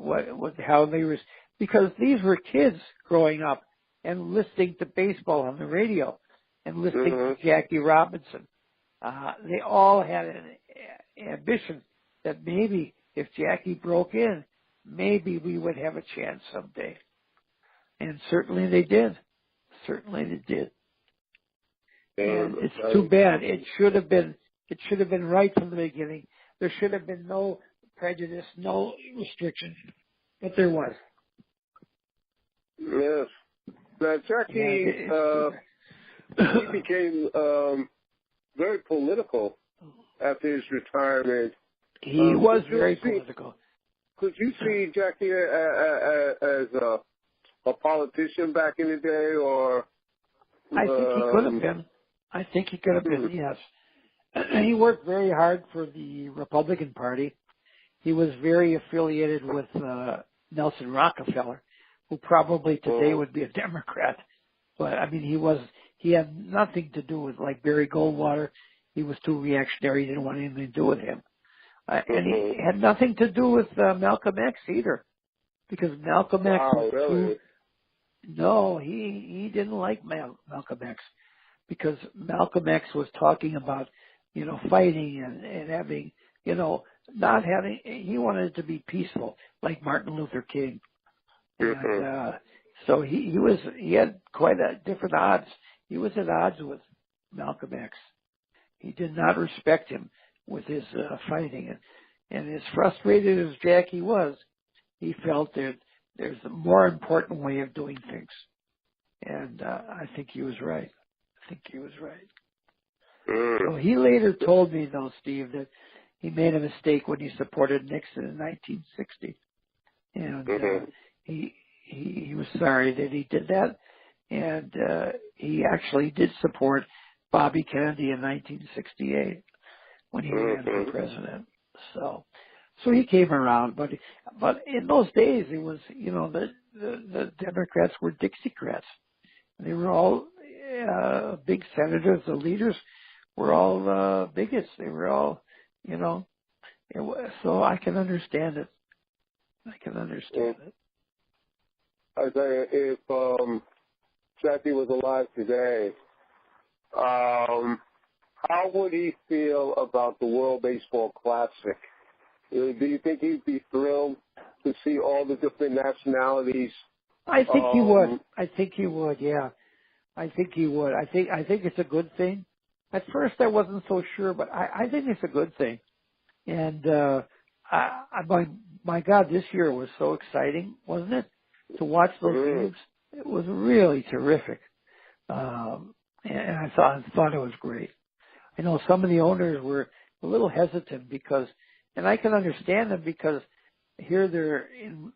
how they were, because these were kids growing up and listening to baseball on the radio and listening to Jackie Robinson. They all had an ambition that maybe if Jackie broke in, maybe we would have a chance someday. And certainly they did. And it's too bad. It should have been right from the beginning. There should have been no prejudice, no restriction, but there was. Yes. Now, Jackie, he became very political after his retirement. He was very political. Could you see Jackie as a politician back in the day, or? I think he could have been. I think he could have been, yes. He worked very hard for the Republican Party. He was very affiliated with Nelson Rockefeller, who probably today would be a Democrat. But, I mean, he had nothing to do with, like, Barry Goldwater. He was too reactionary. He didn't want anything to do with him. And he had nothing to do with Malcolm X either, because Malcolm X was really? No, he didn't like Malcolm X, because Malcolm X was talking about, fighting and having, not having, he wanted it to be peaceful, like Martin Luther King. And, so he had quite a different odds. He was at odds with Malcolm X. He did not respect him with his fighting. And as frustrated as Jackie was, he felt that there's a more important way of doing things. And I think he was right. So he later told me, though, Steve, that he made a mistake when he supported Nixon in 1960. And he was sorry that he did that. And he actually did support Bobby Kennedy in 1968 when he ran for president. So he came around, but in those days it was, the Democrats were Dixiecrats. They were all big senators. The leaders were all bigots. They were all, so I can understand it. I tell you, if Jackie was alive today, how would he feel about the World Baseball Classic? Do you think he'd be thrilled to see all the different nationalities I think he would. I think he would. Yeah, I think he would. I think it's a good thing. At first, I wasn't so sure, but I think it's a good thing. And my God, this year was so exciting, wasn't it? To watch those games, it was really terrific. And I thought it was great. I know some of the owners were a little hesitant because, and I can understand them because here they're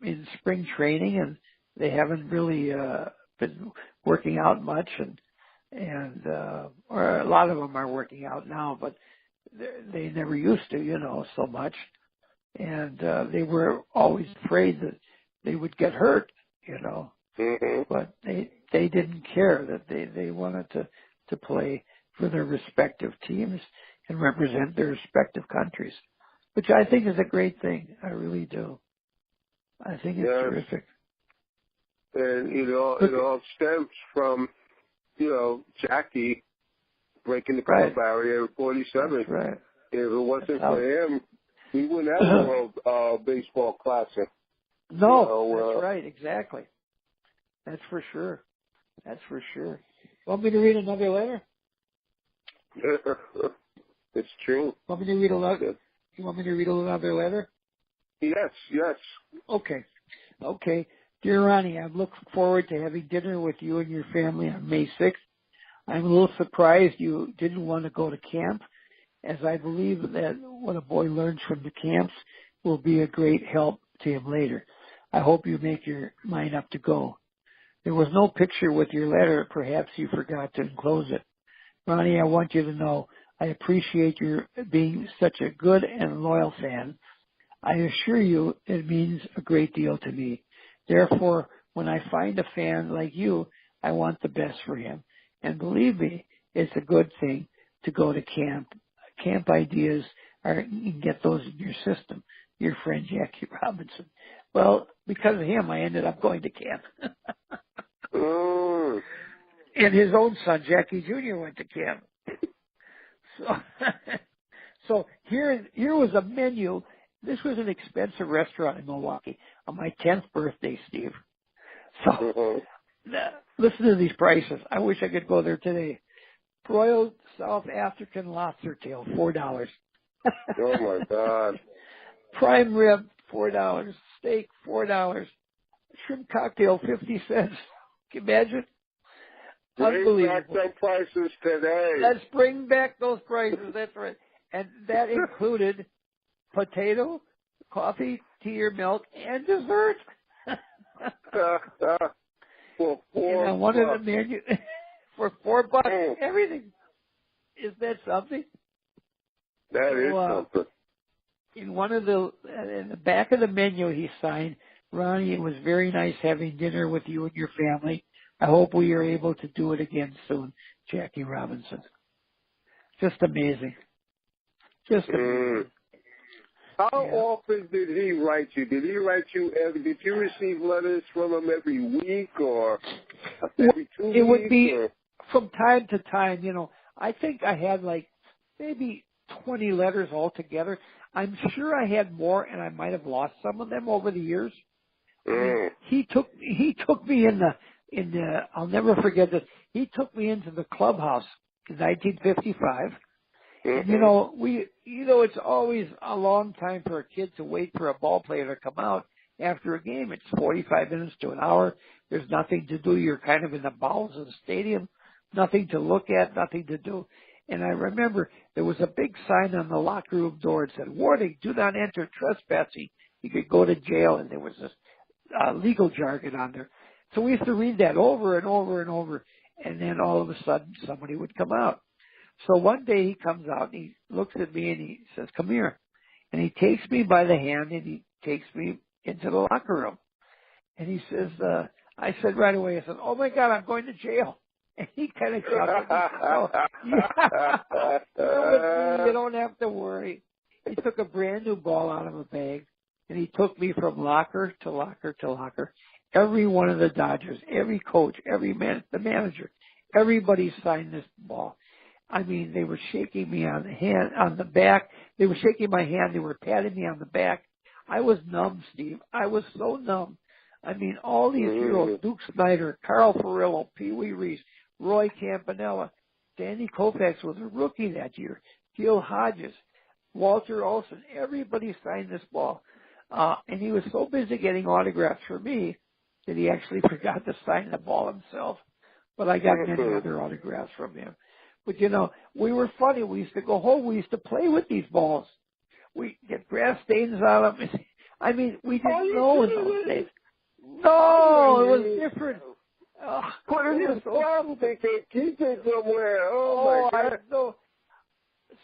in spring training and they haven't really been working out much, and or a lot of them are working out now, but they never used to, so much, and they were always afraid that they would get hurt, but they didn't care, that they wanted to play for their respective teams and represent their respective countries, which I think is a great thing. I really do. I think it's terrific. And it all stems from, Jackie breaking the club barrier in 47. That's right. If it wasn't for him, we wouldn't have a World Baseball Classic. No, that's right, exactly. That's for sure. Want me to read another letter? It's true. Want me to read a letter? You want me to read another letter? Yes. Okay. Dear Ronnie, I look forward to having dinner with you and your family on May 6th. I'm a little surprised you didn't want to go to camp, as I believe that what a boy learns from the camps will be a great help to him later. I hope you make your mind up to go. There was no picture with your letter. Perhaps you forgot to enclose it. Ronnie, I want you to know I appreciate your being such a good and loyal fan. I assure you it means a great deal to me. Therefore, when I find a fan like you, I want the best for him. And believe me, it's a good thing to go to camp. Camp ideas you can get those in your system. Your friend Jackie Robinson. Well, because of him, I ended up going to camp. And his own son, Jackie Jr., went to camp. So here was a menu. This was an expensive restaurant in Milwaukee on my 10th birthday, Steve. So listen to these prices. I wish I could go there today. Broiled South African lobster tail, $4. Oh my God. Prime rib, $4. Steak, $4. Shrimp cocktail, 50 cents. Can you imagine? Bring back them prices today. Let's bring back those prices. That's right. And that included potato, coffee, tea or milk, and dessert. For $4. And one of the menu for $4. Everything. Is that something? That is something. In the back of the menu he signed, Ronnie, it was very nice having dinner with you and your family. I hope we are able to do it again soon, Jackie Robinson. Just amazing. How often did he write you? Did you receive letters from him every week or every 2 weeks? It would be from time to time, I think I had maybe 20 letters altogether. I'm sure I had more, and I might have lost some of them over the years. I mean, he took me in the I'll never forget this. He took me into the clubhouse in 1955. And, it's always a long time for a kid to wait for a ball player to come out after a game. It's 45 minutes to an hour. There's nothing to do. You're kind of in the bowels of the stadium. Nothing to look at, nothing to do. And I remember there was a big sign on the locker room door that said, "Warning, do not enter trespassing. You could go to jail." And there was this legal jargon on there. So we used to read that over and over and over. And then all of a sudden somebody would come out. So one day he comes out and he looks at me and he says, "Come here." And he takes me by the hand and he takes me into the locker room. And he says, I said right away, I said, "Oh my God, I'm going to jail." And he kind of chuckled. You don't have to worry. He took a brand new ball out of a bag and he took me from locker to locker to locker. Every one of the Dodgers, every coach, the manager, everybody signed this ball. I mean, they were shaking me on the back. They were shaking my hand. They were patting me on the back. I was numb, Steve. I was so numb. I mean, all these heroes, Duke Snyder, Carl Furillo, Pee Wee Reese, Roy Campanella, Danny Koufax was a rookie that year, Gil Hodges, Walter Olson, everybody signed this ball. And he was so busy getting autographs for me that he actually forgot to sign the ball himself. But I got many other autographs from him. But you know, we were funny. We used to go home. We used to play with these balls. We get grass stains on them. I mean, we didn't know in those days. No, it was different. Put it in plastic and keep it somewhere. Oh my God. So,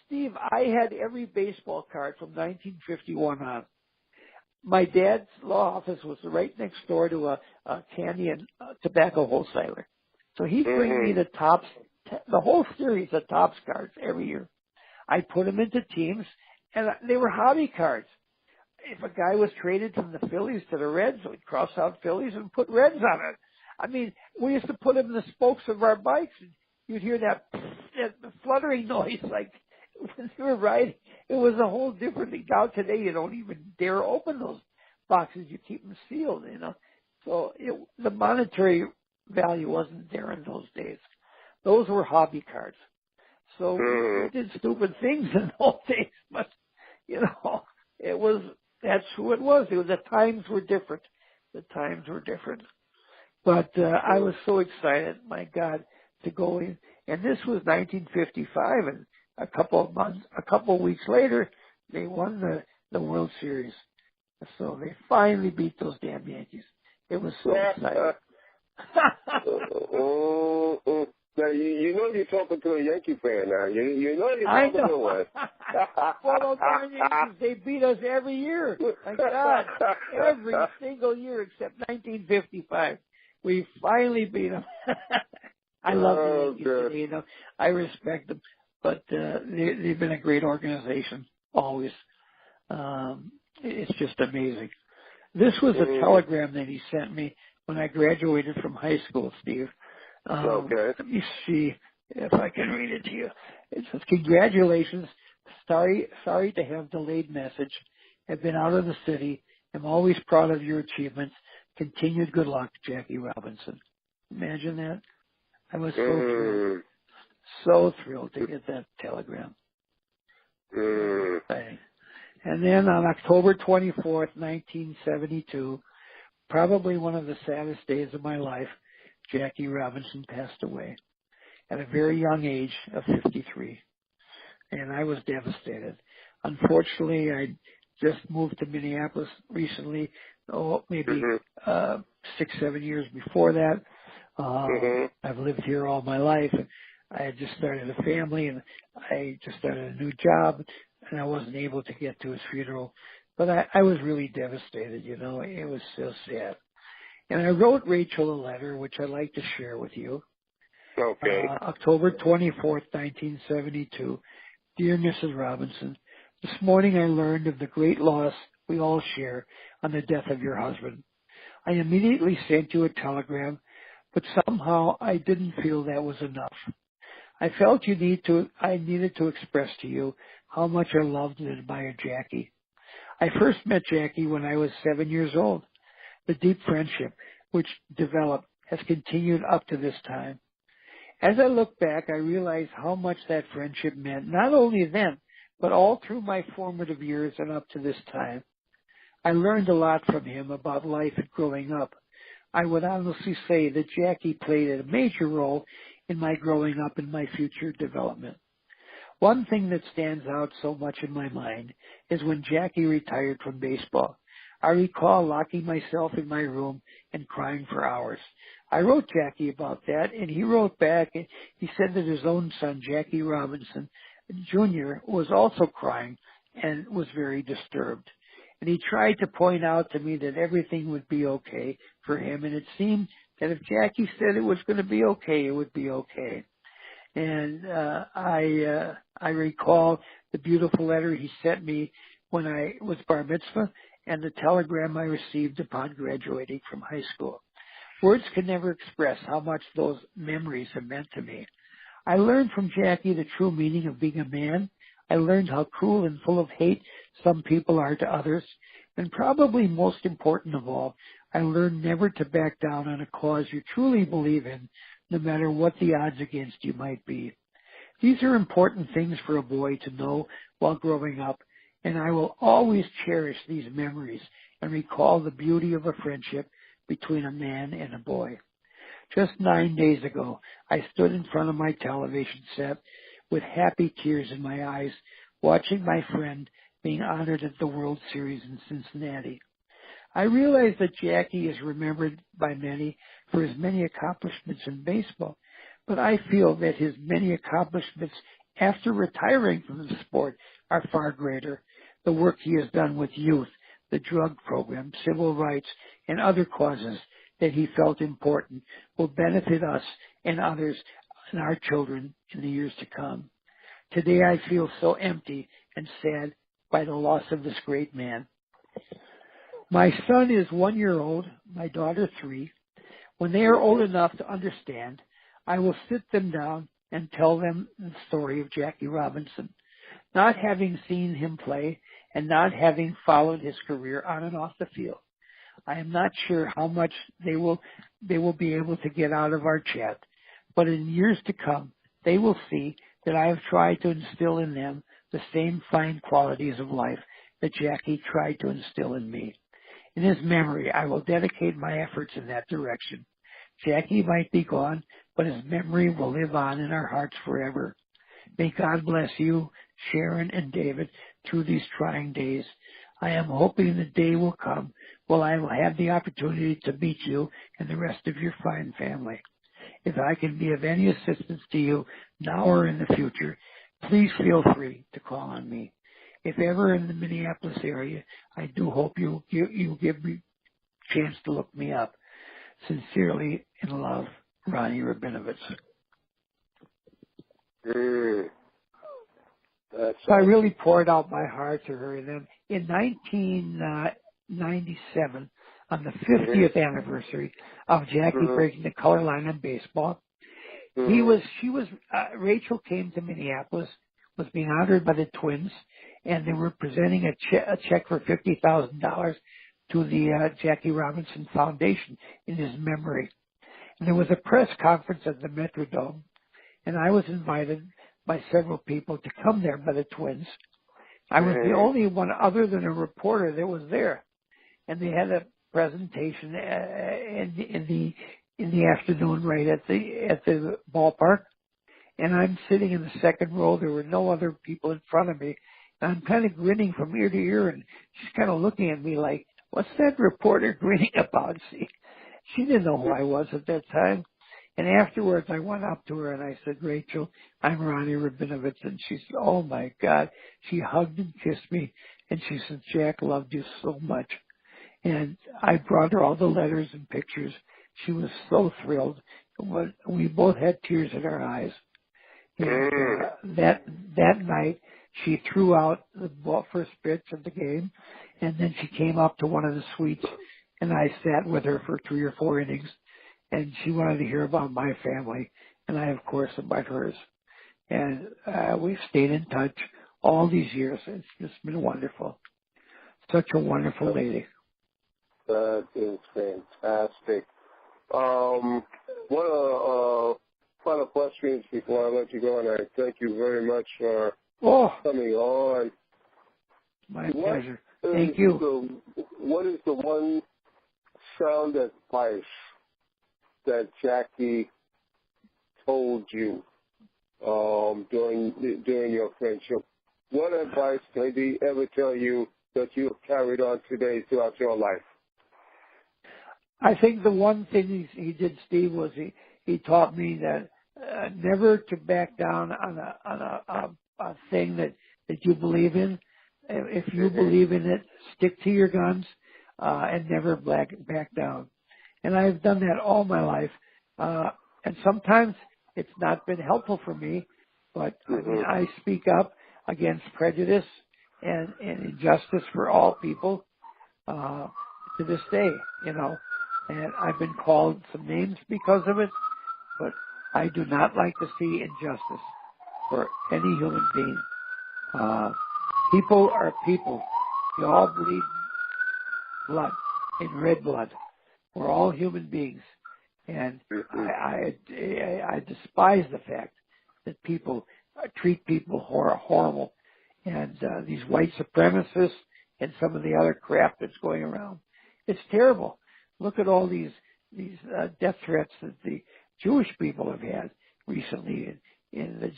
Steve, I had every baseball card from 1951 on. My dad's law office was right next door to a candy and tobacco wholesaler. So he'd bring me the Topps, the whole series of Topps cards every year. I put them into teams, and they were hobby cards. If a guy was traded from the Phillies to the Reds, we'd cross out Phillies and put Reds on it. I mean, we used to put them in the spokes of our bikes, and you'd hear that fluttering noise like when you were riding. It was a whole different thing. Now today, you don't even dare open those boxes. You keep them sealed, you know. So the monetary value wasn't there in those days. Those were hobby cards. So we did stupid things in those days, but, you know, that's who it was. The times were different. The times were different. But I was so excited, my God, to go in. And this was 1955, and a couple of weeks later, they won the World Series. So they finally beat those damn Yankees. It was so exciting. Now, you know you're talking to a Yankee fan now. You know you're talking to one. Well, those darn Yankees, they beat us every year. My God, every single year except 1955. We finally beat them. I love the Yankees today, you know. I respect them, but they've been a great organization, always. It's just amazing. This was a telegram that he sent me when I graduated from high school, Steve. Okay. Let me see if I can read it to you. It says, "Congratulations. Sorry to have delayed message. Have been out of the city. I'm always proud of your achievements. Continued good luck, Jackie Robinson." Imagine that. I was so thrilled to get that telegram. And then on October 24th, 1972, probably one of the saddest days of my life, Jackie Robinson passed away at a very young age of 53. And I was devastated. Unfortunately, I just moved to Minneapolis recently, maybe 6-7 years before that. I've lived here all my life. I had just started a family, and I just started a new job, and I wasn't able to get to his funeral. But I was really devastated, you know. It was so sad. And I wrote Rachel a letter, which I'd like to share with you. Okay. October 24th, 1972. Dear Mrs. Robinson, this morning I learned of the great loss we all share on the death of your husband. I immediately sent you a telegram, but somehow I didn't feel that was enough. I felt I needed to express to you how much I loved and admired Jackie. I first met Jackie when I was 7 years old. The deep friendship which developed has continued up to this time. As I look back, I realize how much that friendship meant, not only then, but all through my formative years and up to this time. I learned a lot from him about life and growing up. I would honestly say that Jackie played a major role in my growing up and my future development. One thing that stands out so much in my mind is when Jackie retired from baseball. I recall locking myself in my room and crying for hours. I wrote Jackie about that, and he wrote back, and he said that his own son, Jackie Robinson Jr., was also crying and was very disturbed. And he tried to point out to me that everything would be okay for him, and it seemed that if Jackie said it was going to be okay, it would be okay. And I recall the beautiful letter he sent me when I was bar mitzvah and the telegram I received upon graduating from high school. Words can never express how much those memories have meant to me. I learned from Jackie the true meaning of being a man. I learned how cruel and full of hate some people are to others. And probably most important of all, I learned never to back down on a cause you truly believe in, no matter what the odds against you might be. These are important things for a boy to know while growing up, and I will always cherish these memories and recall the beauty of a friendship between a man and a boy. Just 9 days ago, I stood in front of my television set with happy tears in my eyes, watching my friend being honored at the World Series in Cincinnati. I realize that Jackie is remembered by many for his many accomplishments in baseball, but I feel that his many accomplishments after retiring from the sport are far greater. The work he has done with youth, the drug program, civil rights, and other causes that he felt important will benefit us and others and our children in the years to come. Today I feel so empty and sad by the loss of this great man. My son is 1 year old, my daughter 3. When they are old enough to understand, I will sit them down and tell them the story of Jackie Robinson. Not having seen him play and not having followed his career on and off the field, I am not sure how much they will be able to get out of our chat, but in years to come, they will see that I have tried to instill in them the same fine qualities of life that Jackie tried to instill in me. In his memory, I will dedicate my efforts in that direction. Jackie might be gone, but his memory will live on in our hearts forever. May God bless you, Sharon and David, through these trying days. I am hoping the day will come when I will have the opportunity to meet you and the rest of your fine family. If I can be of any assistance to you now or in the future, please feel free to call on me. If ever in the Minneapolis area, I do hope you give me a chance to look me up. Sincerely, in love, Ronnie Rabinovitz. So I really poured out my heart to her. And then in 1997, on the 50th anniversary of Jackie breaking the color line in baseball, Rachel came to Minneapolis, was being honored by the Twins, and they were presenting a check for $50,000 to the Jackie Robinson Foundation in his memory. And there was a press conference at the Metrodome, and I was invited by several people to come there by the Twins. I was the only one other than a reporter that was there, and they had a presentation in the afternoon right at the ballpark. And I'm sitting in the second row. There were no other people in front of me. And I'm kind of grinning from ear to ear, and she's kind of looking at me like, what's that reporter grinning about? She didn't know who I was at that time. And afterwards, I went up to her and I said, Rachel, I'm Ronnie Rabinovitz. And she said, oh my God. She hugged and kissed me. And she said, Jack loved you so much. And I brought her all the letters and pictures. She was so thrilled. We both had tears in our eyes. And that night, she threw out the first pitch of the game, and then she came up to one of the suites, and I sat with her for 3 or 4 innings, and she wanted to hear about my family, and I, of course, about hers. And we've stayed in touch all these years. It's just been wonderful. Such a wonderful lady. That is fantastic. What final questions before I let you go, and I thank you very much for coming on. My pleasure. Thank you. What is the one sound advice that Jackie told you during your friendship? What advice did he ever tell you that you have carried on today throughout your life? I think the one thing he did, Steve, was he taught me that never to back down on a thing that you believe in. If you believe in it, stick to your guns and never back down. And I've done that all my life. And sometimes it's not been helpful for me, but I mean, I speak up against prejudice and injustice for all people to this day, you know. And I've been called some names because of it, but I do not like to see injustice for any human being. People are people. We all bleed blood, in red blood. We're all human beings. And Mm-hmm. I despise the fact that people treat people horrible. And these white supremacists and some of the other crap that's going around. It's terrible. Look at all these death threats that the Jewish people have had recently in the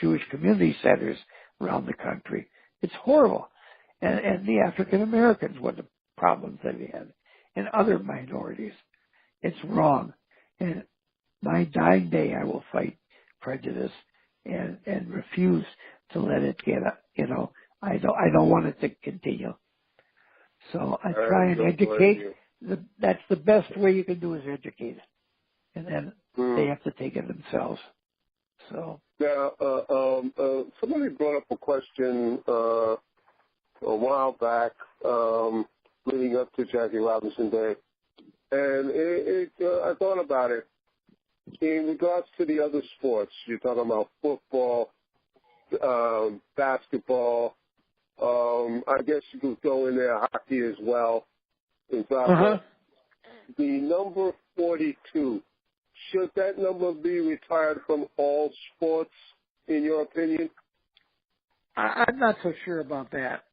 Jewish community centers around the country. It's horrible. And the African Americans, what the problems they've had, and other minorities. It's wrong. And my dying day, I will fight prejudice and refuse to let it get, I don't want it to continue. So I try and educate. That's the best way you can do is educate. And then they have to take it themselves. So now, somebody brought up a question a while back, leading up to Jackie Robinson Day, and I thought about it in regards to the other sports. You're talking about football, basketball. I guess you could go in there hockey as well. The number 42, should that number be retired from all sports, in your opinion? I'm not so sure about that.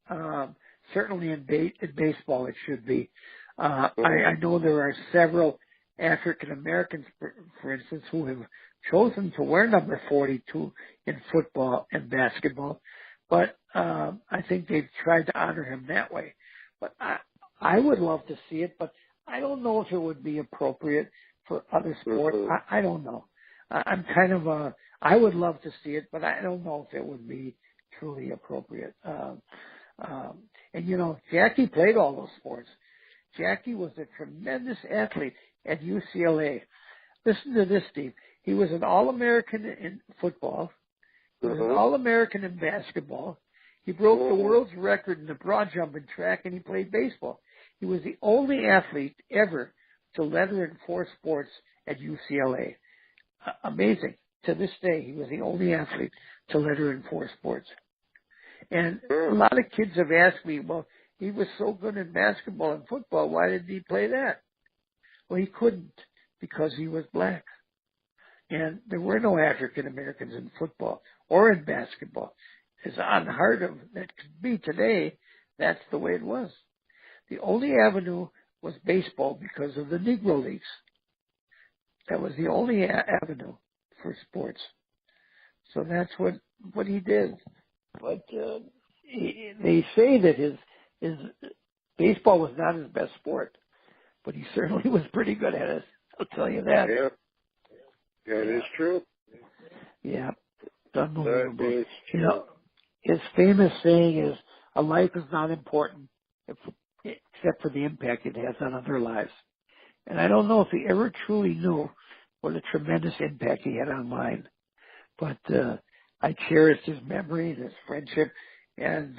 Certainly in baseball it should be. I know there are several African Americans, for instance, who have chosen to wear number 42 in football and basketball, but I think they've tried to honor him that way. But I would love to see it, but I don't know if it would be appropriate for other sports. I don't know. I'm kind of I would love to see it, but I don't know if it would be truly appropriate. And Jackie played all those sports. Jackie was a tremendous athlete at UCLA. Listen to this, Steve. He was an All-American in football. He was an All-American in basketball. He broke the world's record in the broad jump and track, and he played baseball. He was the only athlete ever to letter in 4 sports at UCLA. Amazing. To this day, he was the only athlete to letter in 4 sports. And a lot of kids have asked me, well, he was so good in basketball and football, why didn't he play that? Well, he couldn't because he was black. And there were no African Americans in football or in basketball. As unheard of that could be today, that's the way it was. The only avenue was baseball because of the Negro Leagues. That was the only avenue for sports. So that's what he did. But they say that his baseball was not his best sport, but he certainly was pretty good at it. I'll tell you that. Yeah, it is true. Yeah, it's unbelievable. That is true. His famous saying is, "A life is not important except for the impact it has on other lives." And I don't know if he ever truly knew what a tremendous impact he had on mine, but I cherish his memory and his friendship, and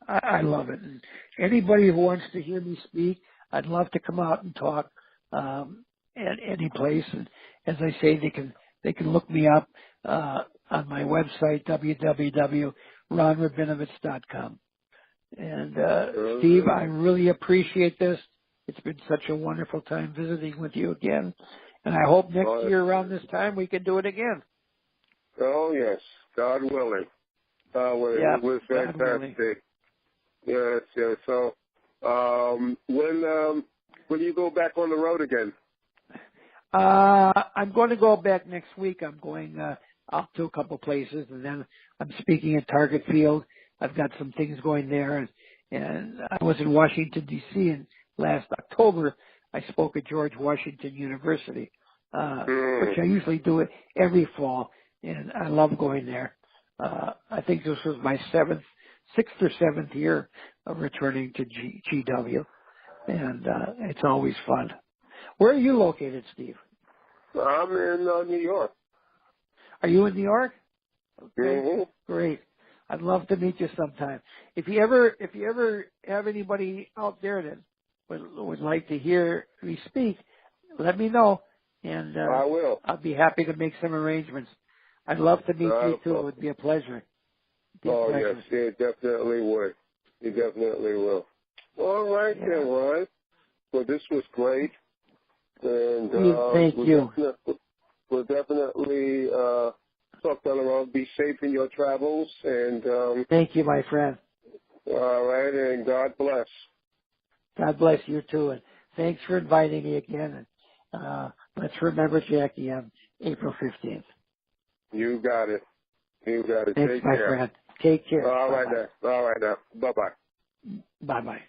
I love it. And anybody who wants to hear me speak, I'd love to come out and talk at any place. And as I say, they can look me up on my website, www.rabinovitz.com. And Steve, I really appreciate this. It's been such a wonderful time visiting with you again. And I hope next year around this time we can do it again. Oh, yes. God willing. It was fantastic. Yes. So, when do you go back on the road again? I'm going to go back next week. I'm going up to a couple places, and then I'm speaking at Target Field. I've got some things going there, and I was in Washington, D.C., and last October I spoke at George Washington University, which I usually do it every fall, and I love going there. I think this was my 6th or 7th year of returning to GW, and it's always fun. Where are you located, Steve? I'm in New York. Are you in New York? Okay, Mm-hmm. Great. I'd love to meet you sometime. If you ever have anybody out there that would like to hear me speak, let me know, and I will. I'll be happy to make some arrangements. I'd love to meet you too. It would be a pleasure. Yes, you definitely would. You definitely will. All right, then, Ron. Well, this was great. And Thank you. We'll definitely talk down the road. Be safe in your travels. And thank you, my friend. all right, and God bless. God bless you too, and thanks for inviting me again. And let's remember Jackie on April 15th. You got it. You got it. Thanks, Take my care. friend. Take care. All right Bye-bye. now. All right now. Bye-bye. Bye-bye.